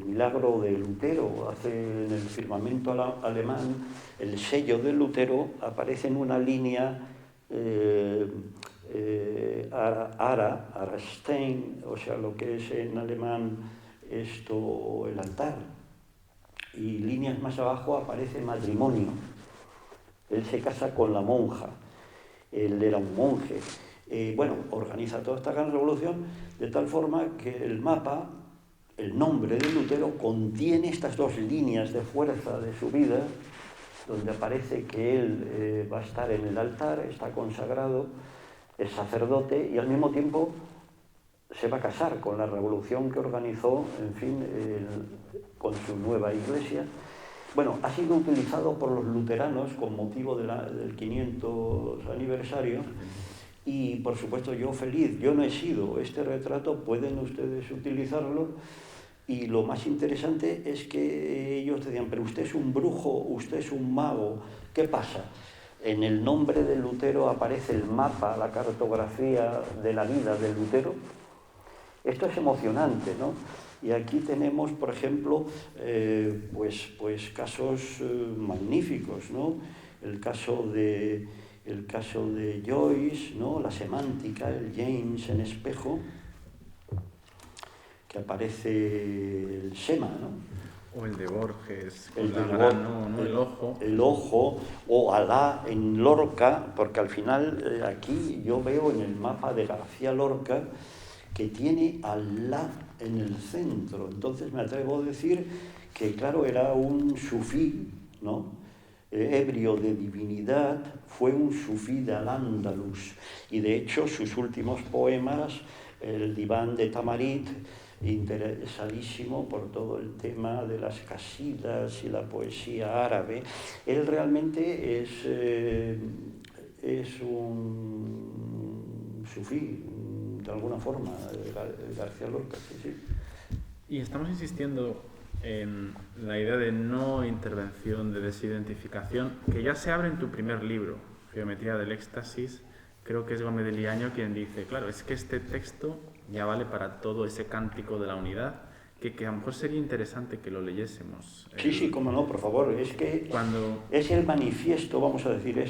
milagro de Lutero. Hace en el firmamento alemán, el sello de Lutero aparece en una línea Arastein, o sea, lo que es en alemán esto, el altar, y líneas más abajo aparece matrimonio. Él se casa con la monja, él era un monje. Organiza toda esta gran revolución de tal forma que el mapa, el nombre de Lutero, contiene estas dos líneas de fuerza de su vida, donde aparece que él va a estar en el altar, está consagrado, es sacerdote y al mismo tiempo se va a casar con la revolución que organizó, con su nueva iglesia. Bueno, ha sido utilizado por los luteranos con motivo del 500 aniversario y, por supuesto, yo feliz. Yo no he sido este retrato, pueden ustedes utilizarlo, y lo más interesante es que ellos decían, pero usted es un brujo, usted es un mago, ¿qué pasa? En el nombre de Lutero aparece el mapa, la cartografía de la vida de Lutero. Esto es emocionante, ¿no? Y aquí tenemos, por ejemplo, casos magníficos, ¿no? El caso de Joyce, ¿no? La semántica, el James en espejo, que aparece el Sema, ¿no? O el de Borges, el ojo. El ojo, o Alá en Lorca, porque al final aquí yo veo en el mapa de García Lorca que tiene Alá en el centro. Entonces me atrevo a decir que, claro, era un sufí, ¿no? Ebrio de divinidad, fue un sufí de Al-Ándalus. Y de hecho sus últimos poemas, el Diván de Tamarit, interesadísimo por todo el tema de las casidas y la poesía árabe. Él realmente es un sufí, de alguna forma, García Lorca, sí. Y estamos insistiendo en la idea de no intervención, de desidentificación, que ya se abre en tu primer libro, Geometría del Éxtasis. Creo que es Gómez de Liaño quien dice, claro, es que este texto ya vale para todo ese cántico de la unidad, que a lo mejor sería interesante que lo leyésemos. Sí, cómo no, por favor. Es que es el manifiesto, vamos a decir,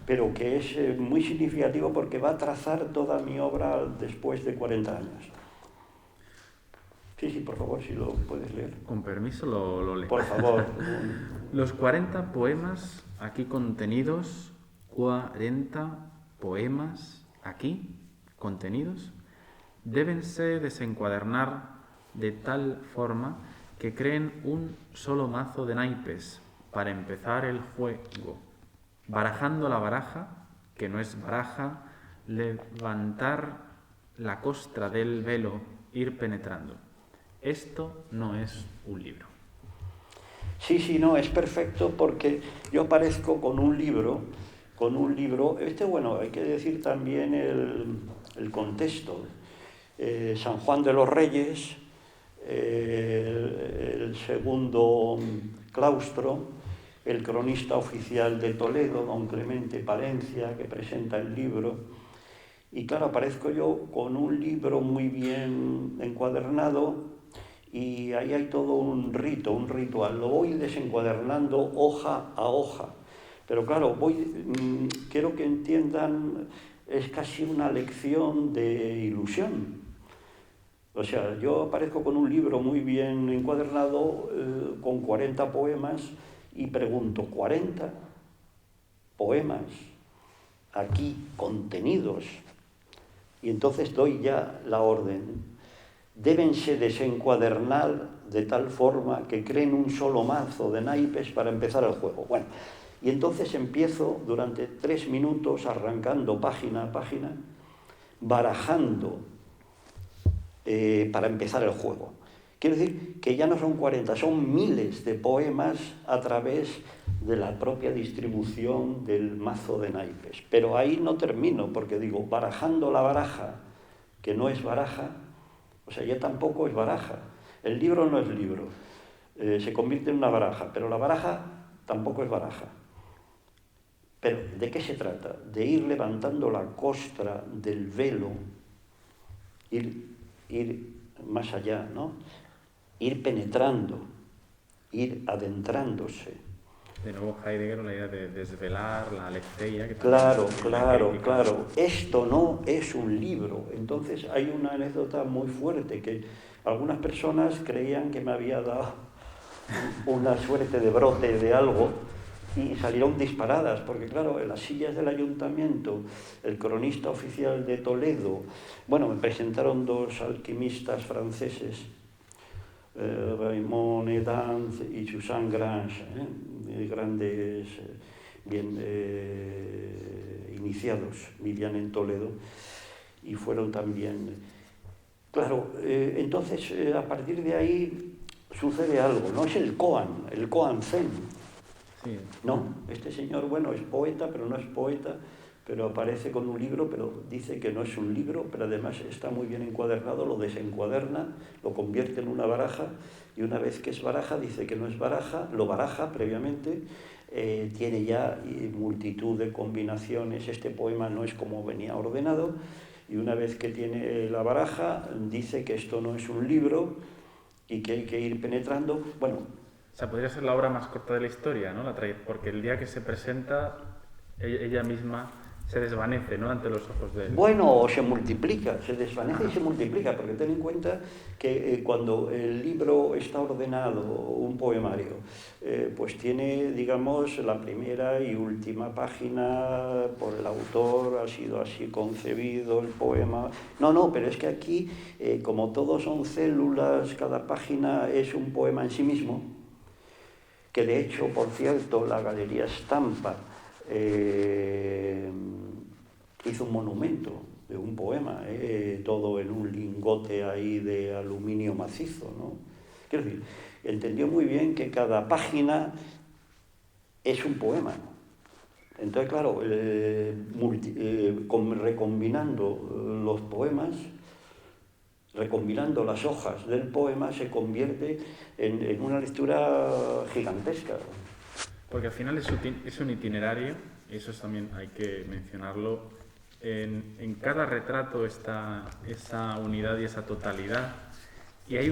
pero que es muy significativo porque va a trazar toda mi obra después de 40 años. Sí, por favor, si lo puedes leer. Con permiso lo leo. Por favor. Los 40 poemas aquí contenidos, 40 poemas aquí contenidos, débense desencuadernar de tal forma que creen un solo mazo de naipes para empezar el juego, barajando la baraja, que no es baraja, levantar la costra del velo, ir penetrando. Esto no es un libro. Sí, no, es perfecto porque yo aparezco con un libro con un libro, bueno, hay que decir también el contexto. San Juan de los Reyes, el segundo claustro, el cronista oficial de Toledo, don Clemente Palencia, que presenta el libro. Y claro, aparezco yo con un libro muy bien encuadernado y ahí hay todo un rito, un ritual. Lo voy desencuadernando hoja a hoja. Pero claro, quiero que entiendan, es casi una lección de ilusión. O sea, yo aparezco con un libro muy bien encuadernado, con 40 poemas, y pregunto, ¿40 poemas aquí contenidos? Y entonces doy ya la orden. Débense desencuadernar de tal forma que creen un solo mazo de naipes para empezar el juego. Bueno, y entonces empiezo durante 3 minutos, arrancando página a página, barajando para empezar el juego. Quiero decir que ya no son 40, son miles de poemas a través de la propia distribución del mazo de naipes. Pero ahí no termino, porque digo, barajando la baraja, que no es baraja, o sea, ya tampoco es baraja. El libro no es libro, se convierte en una baraja, pero la baraja tampoco es baraja. Pero ¿de qué se trata? De ir levantando la costra del velo, ir más allá, ¿no? Ir penetrando, ir adentrándose. De nuevo Heidegger, la idea de desvelar la aletheia. Que claro. Esto no es un libro. Entonces hay una anécdota muy fuerte, que algunas personas creían que me había dado una suerte de brote de algo y salieron disparadas, porque claro, en las sillas del ayuntamiento, el cronista oficial de Toledo, bueno, me presentaron 2 alquimistas franceses, Raymond Edans y Suzanne Grange, grandes, bien iniciados, vivían en Toledo y fueron también. Claro, entonces a partir de ahí sucede algo, no es el Koan Zen. Sí. No, este señor, bueno, es poeta, pero no es poeta, pero aparece con un libro, pero dice que no es un libro, pero además está muy bien encuadernado, lo desencuaderna, lo convierte en una baraja, y una vez que es baraja dice que no es baraja, lo baraja previamente, tiene ya multitud de combinaciones, este poema no es como venía ordenado, y una vez que tiene la baraja dice que esto no es un libro y que hay que ir penetrando. Bueno, o sea, podría ser la obra más corta de la historia, ¿no? Porque el día que se presenta, ella misma se desvanece, ¿no?, ante los ojos de él. Bueno, o se multiplica, se desvanece y se multiplica, porque ten en cuenta que cuando el libro está ordenado, un poemario, pues tiene, digamos, la primera y última página por el autor, ha sido así concebido el poema. No, pero es que aquí, como todos son células, cada página es un poema en sí mismo, que de hecho, por cierto, la Galería Stampa hizo un monumento de un poema, todo en un lingote ahí de aluminio macizo, ¿no? Quiero decir, entendió muy bien que cada página es un poema. Entonces, claro, recombinando los poemas, recombinando las hojas del poema, se convierte en una lectura gigantesca. Porque al final es un itinerario, y eso también hay que mencionarlo. En cada retrato está esa unidad y esa totalidad. Y hay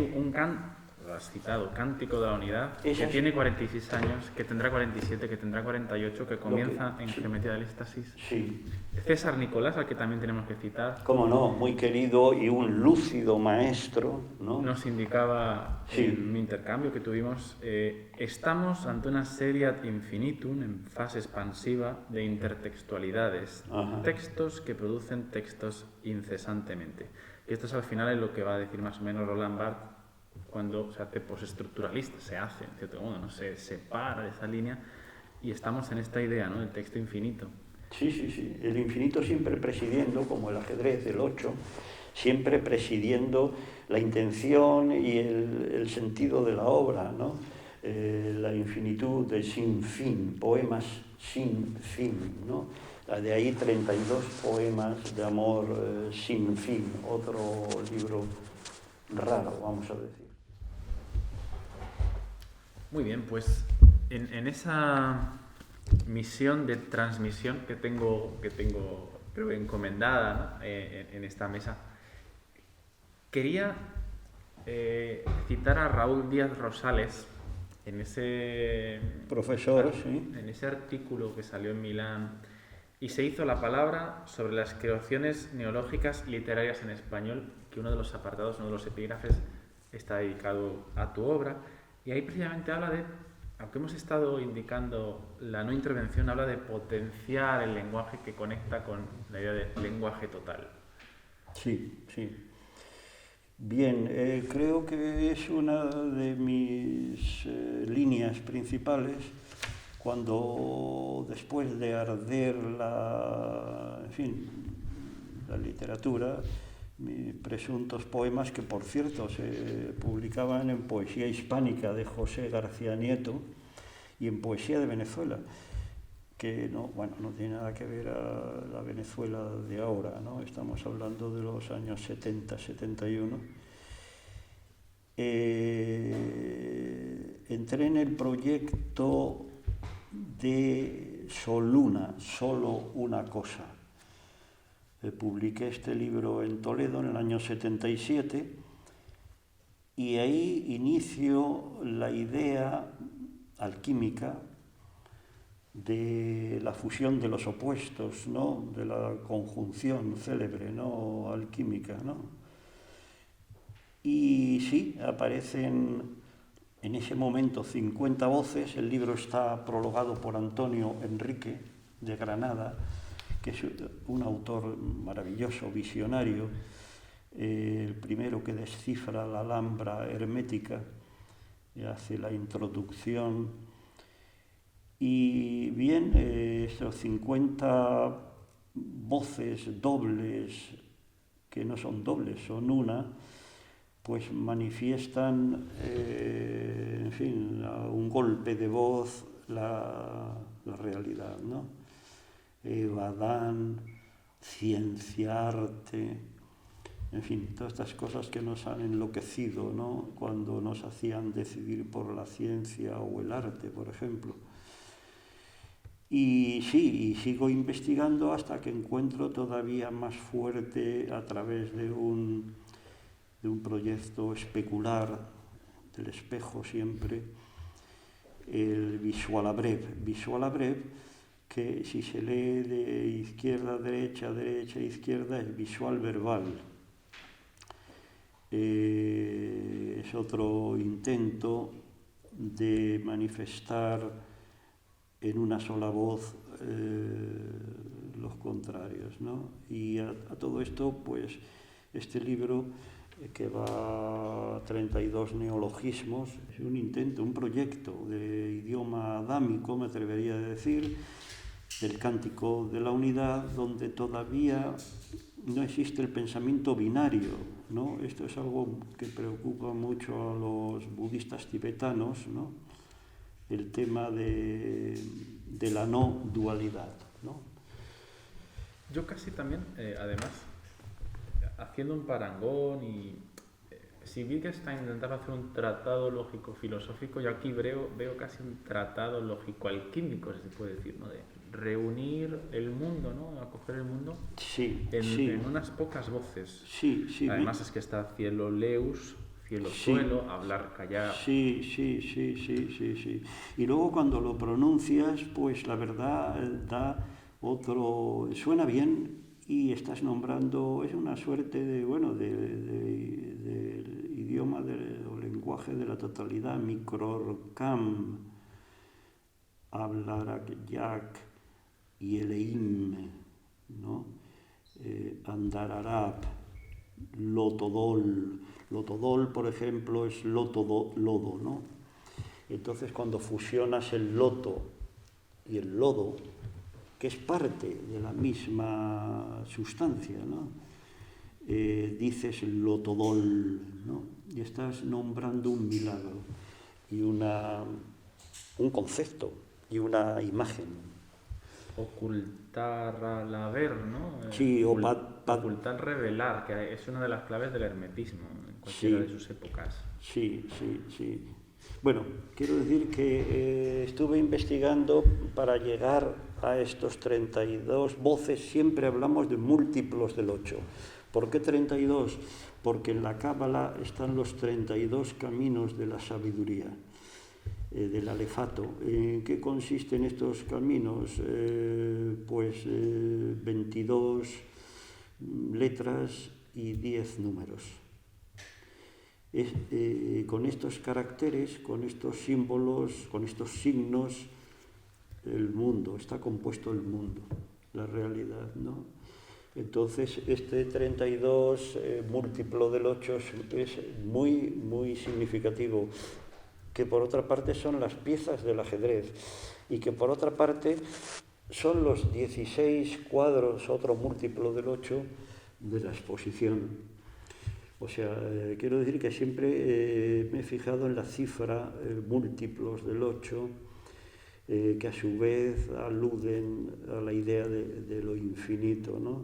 lo has citado, Cántico de la Unidad, que tiene 46 años, que tendrá 47, que tendrá 48, que comienza en Geometría del Éxtasis. Sí. César Nicolás, al que también tenemos que citar. Cómo no, muy querido y un lúcido maestro, ¿no? Nos indicaba en un intercambio que tuvimos, estamos ante una serie ad infinitum, en fase expansiva, de intertextualidades. Ajá. Textos que producen textos incesantemente. Y esto es al final lo que va a decir más o menos Roland Barthes cuando se hace postestructuralista, se hace, en cierto modo, ¿no? Se separa de esa línea y estamos en esta idea, ¿no?, del texto infinito. Sí, el infinito siempre presidiendo, como el ajedrez del 8, siempre presidiendo la intención y el sentido de la obra, ¿no? La infinitud de sin fin, poemas sin fin, ¿no? De ahí 32 poemas de amor sin fin, otro libro raro, vamos a decir. Muy bien, pues en esa misión de transmisión que tengo creo, encomendada, ¿no? En esta mesa, quería citar a Raúl Díaz Rosales en ese profesor, sí, en ese artículo que salió en Milán y se hizo la palabra sobre las creaciones neológicas literarias en español, que uno de los apartados, uno de los epígrafes está dedicado a tu obra, y ahí precisamente habla de, aunque hemos estado indicando la no intervención, habla de potenciar el lenguaje que conecta con la idea de lenguaje total. Sí, sí. Bien, creo que es una de mis líneas principales cuando después de arder la literatura, mis presuntos poemas, que por cierto se publicaban en Poesía Hispánica de José García Nieto y en Poesía de Venezuela, que no tiene nada que ver a la Venezuela de ahora, ¿no? Estamos hablando de los años 70, 71. Entré en el proyecto de Soluna, solo una cosa. Publiqué este libro en Toledo en el año 77 y ahí inicio la idea alquímica de la fusión de los opuestos, ¿no? De la conjunción célebre, ¿no? Alquímica, ¿no? Y sí, aparecen en ese momento 50 voces. El libro está prologado por Antonio Enrique de Granada, que es un autor maravilloso, visionario, el primero que descifra la Alhambra hermética, y hace la introducción. Y bien, estos 50 voces dobles, que no son dobles, son una, pues manifiestan, a un golpe de voz la realidad, ¿no? Adán, ciencia, arte, en fin, todas estas cosas que nos han enloquecido, ¿no? Cuando nos hacían decidir por la ciencia o el arte, por ejemplo. Y sí, y sigo investigando hasta que encuentro todavía más fuerte, a través de un proyecto especular del espejo siempre, el Visualabrev, que si se lee de izquierda a derecha, derecha a izquierda, es visual verbal. Es otro intento de manifestar en una sola voz los contrarios, ¿no? Y a todo esto, pues, este libro, que va a 32 neologismos, es un intento, un proyecto de idioma adámico, me atrevería a decir, del Cántico de la Unidad, donde todavía no existe el pensamiento binario, ¿no? Esto es algo que preocupa mucho a los budistas tibetanos, ¿no? El tema de la no dualidad, ¿no? Yo casi también, además, haciendo un parangón y si Wittgenstein intentaba hacer un tratado lógico-filosófico, yo aquí veo casi un tratado lógico-alquímico, si se puede decir, ¿no? De reunir el mundo, ¿no? Acoger el mundo en unas pocas voces. Sí. Además es que está cielo leus, cielo suelo, hablar, callar. Sí. Y luego cuando lo pronuncias, pues la verdad da otro, suena bien y estás nombrando, es una suerte de idioma o lenguaje de la totalidad, microrcam, hablar yak y eleim, ¿no? Andararab, lotodol. Lotodol, por ejemplo, es lodo, ¿no? Entonces, cuando fusionas el loto y el lodo, que es parte de la misma sustancia, ¿no? Dices lotodol, ¿no? Y estás nombrando un milagro y un concepto y una imagen, ocultar al haber, ¿no? Sí, Ocultar, revelar, que es una de las claves del hermetismo en cualquiera de sus épocas. Sí. Bueno, quiero decir que estuve investigando para llegar a estos 32 voces. Siempre hablamos de múltiplos del 8. ¿Por qué 32? Porque en la Cábala están los 32 caminos de la sabiduría, del alefato. ¿En qué consisten estos caminos? 22 letras y 10 números. Con estos caracteres, con estos símbolos, con estos signos, el mundo, está compuesto el mundo, la realidad, ¿no? Entonces, este 32 múltiplo del 8 es muy, muy significativo, que por otra parte son las piezas del ajedrez y que por otra parte son los 16 cuadros, otro múltiplo del 8, de la exposición. O sea, quiero decir que siempre me he fijado en la cifra, múltiplos del 8, que a su vez aluden a la idea de lo infinito, ¿no?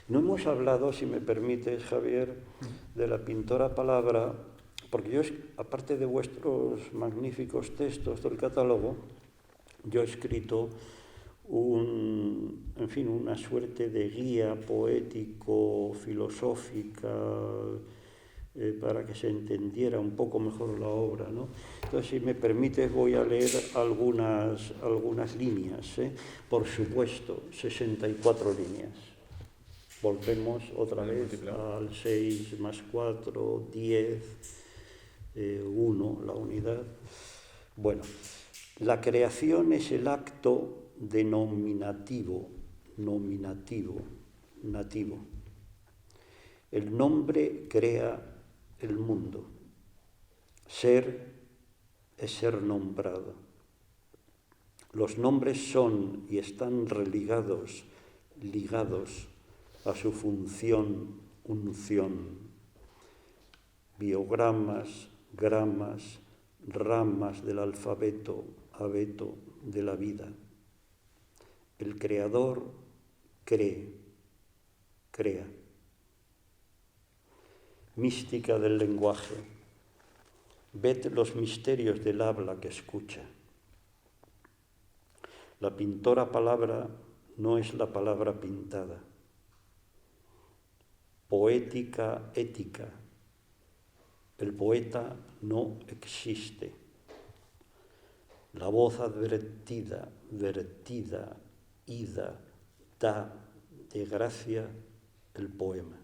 No hemos hablado, si me permites, Javier, de la pintora Palabra, porque yo, aparte de vuestros magníficos textos del catálogo, yo he escrito una suerte de guía poético-filosófica para que se entendiera un poco mejor la obra, ¿no? Entonces, si me permites, voy a leer algunas líneas, ¿eh? Por supuesto, 64 líneas. Volvemos otra vez al 6 más 4, 10, 1, la unidad. Bueno, la creación es el acto denominativo, nativo. El nombre crea el mundo. Ser es ser nombrado. Los nombres son y están ligados a su función, unción. Biogramas, gramas, ramas del alfabeto, abeto de la vida. El creador crea. Mística del lenguaje. Ved los misterios del habla que escucha. La pintora Palabra no es la palabra pintada. Poética, ética. El poeta no existe. La voz advertida, vertida, ida, da de gracia el poema.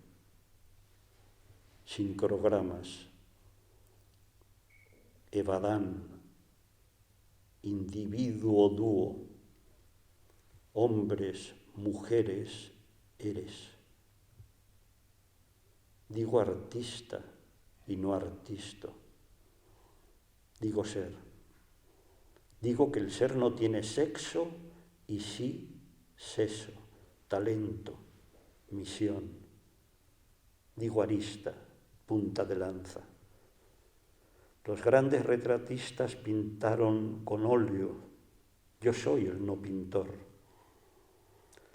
Sincrogramas. Evadán. Individuo dúo. Hombres, mujeres, eres. Digo artista y no artisto. Digo ser. Digo que el ser no tiene sexo y sí seso, talento, misión. Digo arista, punta de lanza. Los grandes retratistas pintaron con óleo. Yo soy el no pintor.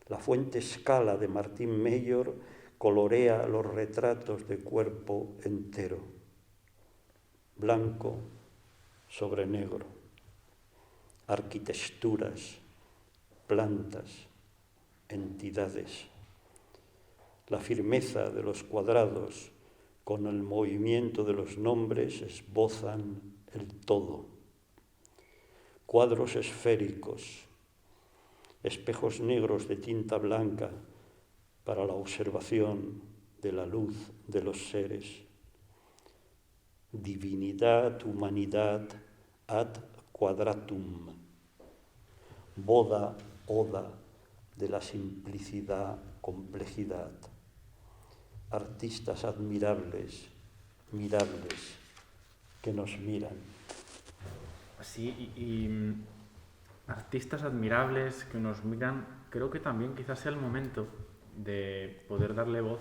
La fuente Scala de Martín Mayor colorea los retratos de cuerpo entero. Blanco sobre negro. Arquitecturas, plantas, entidades. La firmeza de los cuadrados con el movimiento de los nombres esbozan el todo. Cuadros esféricos, espejos negros de tinta blanca para la observación de la luz de los seres. Divinidad, humanidad, ad quadratum. Boda, oda de la simplicidad, complejidad. Artistas admirables, mirables, que nos miran. Sí, y artistas admirables que nos miran, creo que también quizás sea el momento de poder darle voz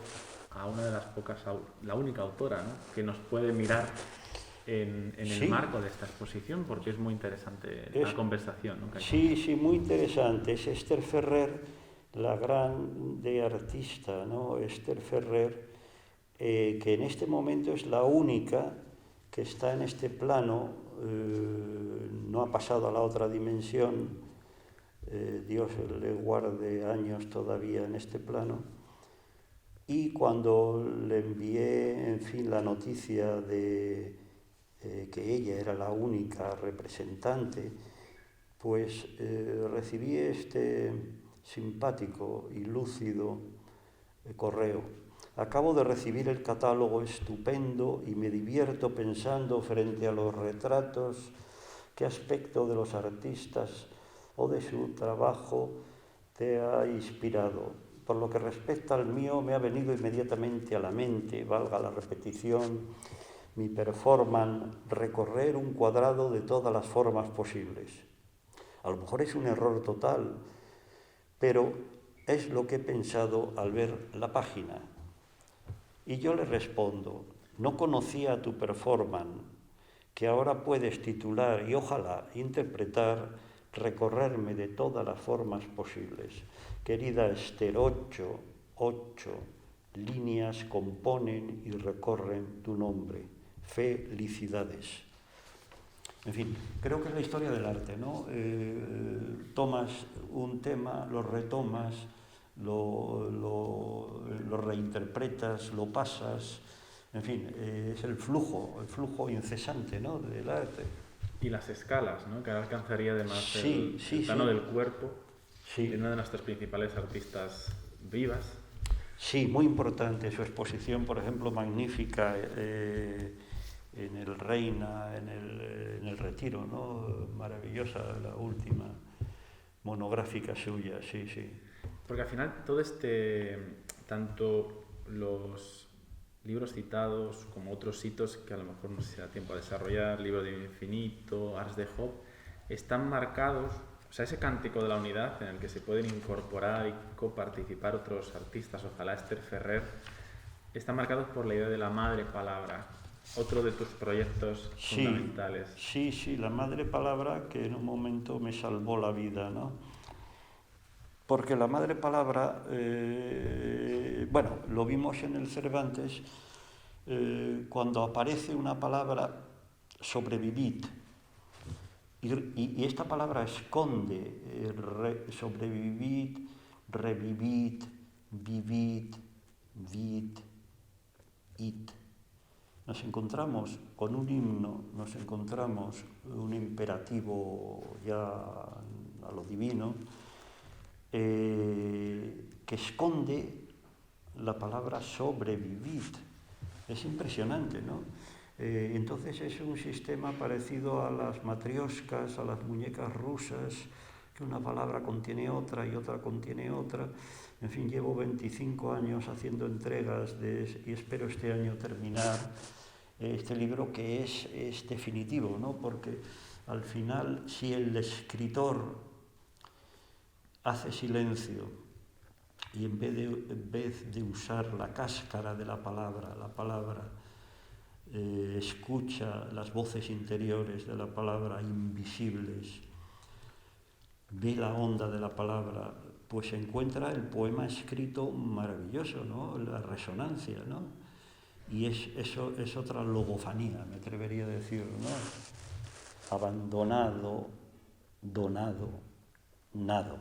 a una de las pocas, la única autora, ¿no?, que nos puede mirar en el marco de esta exposición, porque es muy interesante la conversación, ¿no? Sí, muy interesante. Es Esther Ferrer, la grande artista, ¿no? Esther Ferrer, que en este momento es la única que está en este plano, no ha pasado a la otra dimensión, Dios le guarde años todavía en este plano. Y cuando le envié, en fin, la noticia de que ella era la única representante, pues recibí este simpático y lúcido correo. Acabo de recibir el catálogo estupendo y me divierto pensando frente a los retratos qué aspecto de los artistas o de su trabajo te ha inspirado. Por lo que respecta al mío, me ha venido inmediatamente a la mente, valga la repetición, mi performance, recorrer un cuadrado de todas las formas posibles. A lo mejor es un error total, pero es lo que he pensado al ver la página. Y yo le respondo, no conocía tu performance, que ahora puedes titular y ojalá interpretar, recorrerme de todas las formas posibles. Querida Esther, 8 líneas componen y recorren tu nombre. Felicidades. En fin, creo que es la historia del arte, ¿no? Tomas un tema, lo retomas, lo reinterpretas, lo pasas, en fin, es el flujo incesante, ¿no?, del arte. Y las escalas, ¿no?, que ahora alcanzaría además el plano del cuerpo, de una de nuestras principales artistas vivas. Sí, muy importante su exposición, por ejemplo, magnífica, en el Reina, en el Retiro, ¿no? Maravillosa, la última monográfica suya, sí. Porque al final todo tanto los libros citados como otros hitos que a lo mejor no se da tiempo a desarrollar, Libro de Infinito, Ars de Job, están marcados, o sea, ese cántico de la unidad en el que se pueden incorporar y coparticipar otros artistas, ojalá Esther Ferrer, están marcados por la idea de la madre palabra. Otro de tus proyectos fundamentales. Sí, la madre palabra que en un momento me salvó la vida, ¿no? Porque la madre palabra, bueno, lo vimos en el Cervantes, cuando aparece una palabra, sobrevivid, y esta palabra esconde sobrevivid, revivid, vivid, vid, it. Nos encontramos con un himno, nos encontramos un imperativo ya a lo divino, que esconde la palabra sobrevivid. Es impresionante, ¿no? Entonces es un sistema parecido a las matrioscas, a las muñecas rusas, que una palabra contiene otra y otra contiene otra. En fin, llevo 25 años haciendo entregas y espero este año terminar este libro, que es definitivo, ¿no? Porque al final, si el escritor hace silencio y en vez de usar la cáscara de la palabra escucha las voces interiores de la palabra invisibles, ve la onda de la palabra, pues encuentra el poema escrito maravilloso, ¿no? La resonancia, ¿no? Y eso es otra logofanía, me atrevería a decir, ¿no? Abandonado, donado, nado.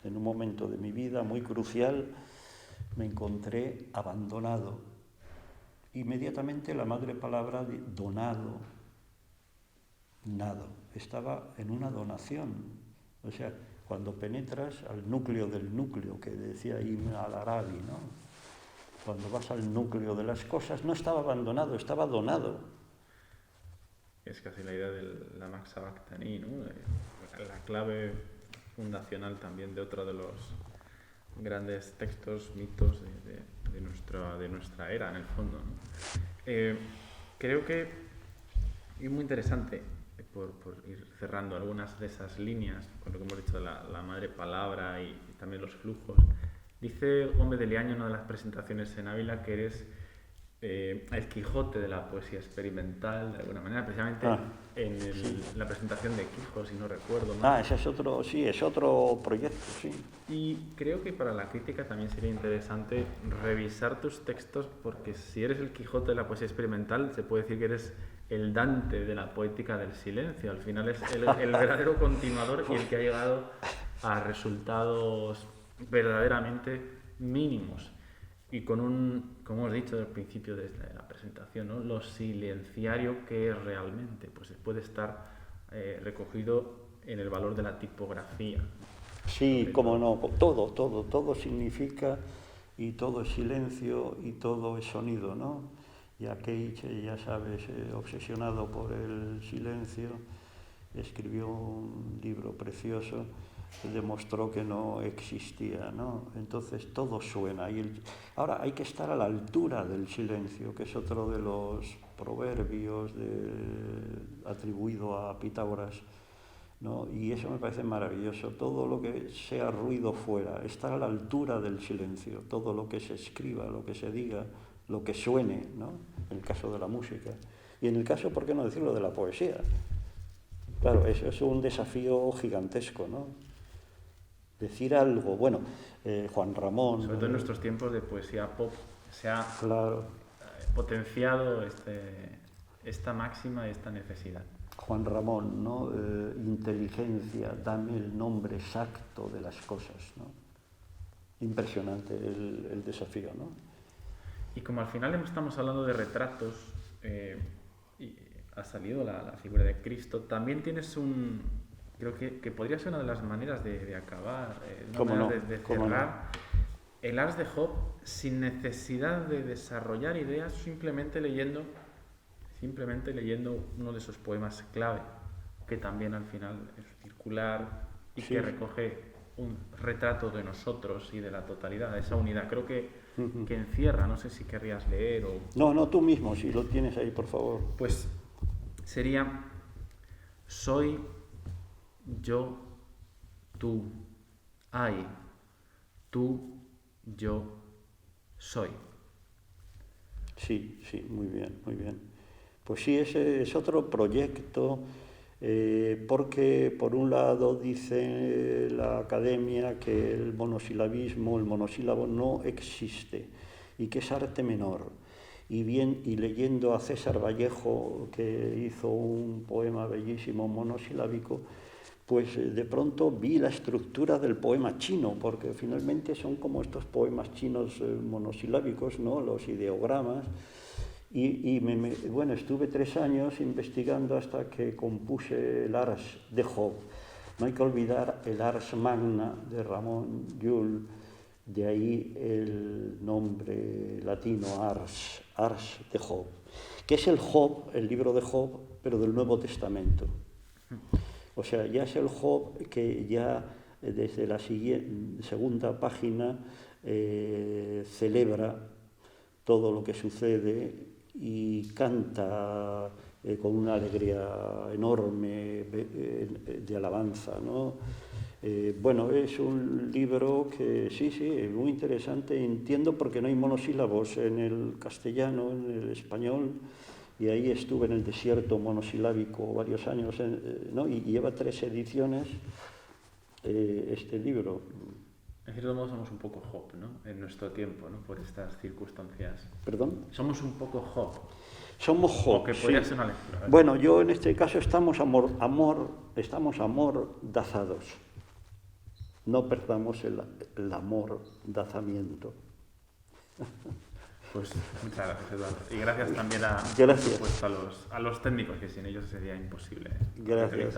En un momento de mi vida muy crucial me encontré abandonado. Inmediatamente la madre palabra de donado, nado. Estaba en una donación. O sea, cuando penetras al núcleo del núcleo, que decía Ibn al-Arabi, ¿no? Cuando vas al núcleo de las cosas, no estaba abandonado, estaba donado. Es casi la idea de la Max Sabactani, ¿no? La clave fundacional también de otro de los grandes textos, mitos de nuestra era, en el fondo, ¿no? Creo que es muy interesante, por ir cerrando algunas de esas líneas, con lo que hemos dicho de la madre palabra y también los flujos. Dice Gómez de Liaño en una de las presentaciones en Ávila que eres el Quijote de la poesía experimental, de alguna manera, precisamente en la presentación de Quijote, si no recuerdo mal. Ese es otro, sí, es otro proyecto, sí. Y creo que para la crítica también sería interesante revisar tus textos, porque si eres el Quijote de la poesía experimental, se puede decir que eres el Dante de la poética del silencio. Al final es el verdadero continuador y el que ha llegado a resultados verdaderamente mínimos. Y con como os he dicho al principio de la presentación, ¿no? Lo silenciario que es realmente, pues puede estar recogido en el valor de la tipografía. Sí, cómo no, todo significa, y todo es silencio y todo es sonido, ¿no? Ya Cage, ya sabes, obsesionado por el silencio, escribió un libro precioso que demostró que no existía, ¿no? Entonces todo suena. Ahora hay que estar a la altura del silencio, que es otro de los proverbios atribuido a Pitágoras, ¿no? Y eso me parece maravilloso. Todo lo que sea ruido fuera, estar a la altura del silencio, todo lo que se escriba, lo que se diga, lo que suene, ¿no? En el caso de la música. Y en el caso, ¿por qué no decirlo?, de la poesía. Claro, eso es un desafío gigantesco, ¿no? Decir algo, bueno, Juan Ramón... Sobre todo en nuestros tiempos de poesía pop se ha potenciado esta máxima y esta necesidad. Juan Ramón, ¿no? Inteligencia, dame el nombre exacto de las cosas, ¿no? Impresionante el desafío, ¿no? Y como al final estamos hablando de retratos, y ha salido la figura de Cristo, también tienes creo que podría ser una de las maneras de acabar, de cerrar el Ars de Job sin necesidad de desarrollar ideas, simplemente leyendo uno de esos poemas clave, que también al final es circular y que recoge un retrato de nosotros y de la totalidad, esa unidad. Creo que encierra, no sé si querrías leer o... No, tú mismo, si lo tienes ahí, por favor. Pues sería: soy, yo, tú, hay, tú, yo, soy. Sí, muy bien, muy bien. Pues sí, ese es otro proyecto, porque por un lado dice la academia que el monosílabo no existe y que es arte menor. Y leyendo a César Vallejo, que hizo un poema bellísimo monosilábico, pues de pronto vi la estructura del poema chino, porque finalmente son como estos poemas chinos monosilábicos, ¿no? Los ideogramas. Y bueno, estuve 3 años investigando hasta que compuse el Ars de Job. No hay que olvidar el Ars Magna de Ramón Llull, de ahí el nombre latino Ars de Job, que es el Job, el libro de Job, pero del Nuevo Testamento. O sea, ya es el Job que ya desde la segunda página celebra todo lo que sucede y canta con una alegría enorme de alabanza, ¿no? Bueno, es un libro que sí, muy interesante. Entiendo porque no hay monosílabos en el castellano, en el español, y ahí estuve en el desierto monosilábico varios años, ¿no? Y lleva 3 ediciones este libro. En cierto modo somos un poco Job, ¿no? En nuestro tiempo, ¿no? Por estas circunstancias. ¿Perdón? Somos un poco Job. Somos Job. O que podría ser una lectura, ¿verdad? Bueno, yo en este caso estamos amordazados. No perdamos el amordazamiento. Pues muchas gracias, Eduardo. Y gracias también a los técnicos, que sin ellos sería imposible. Gracias.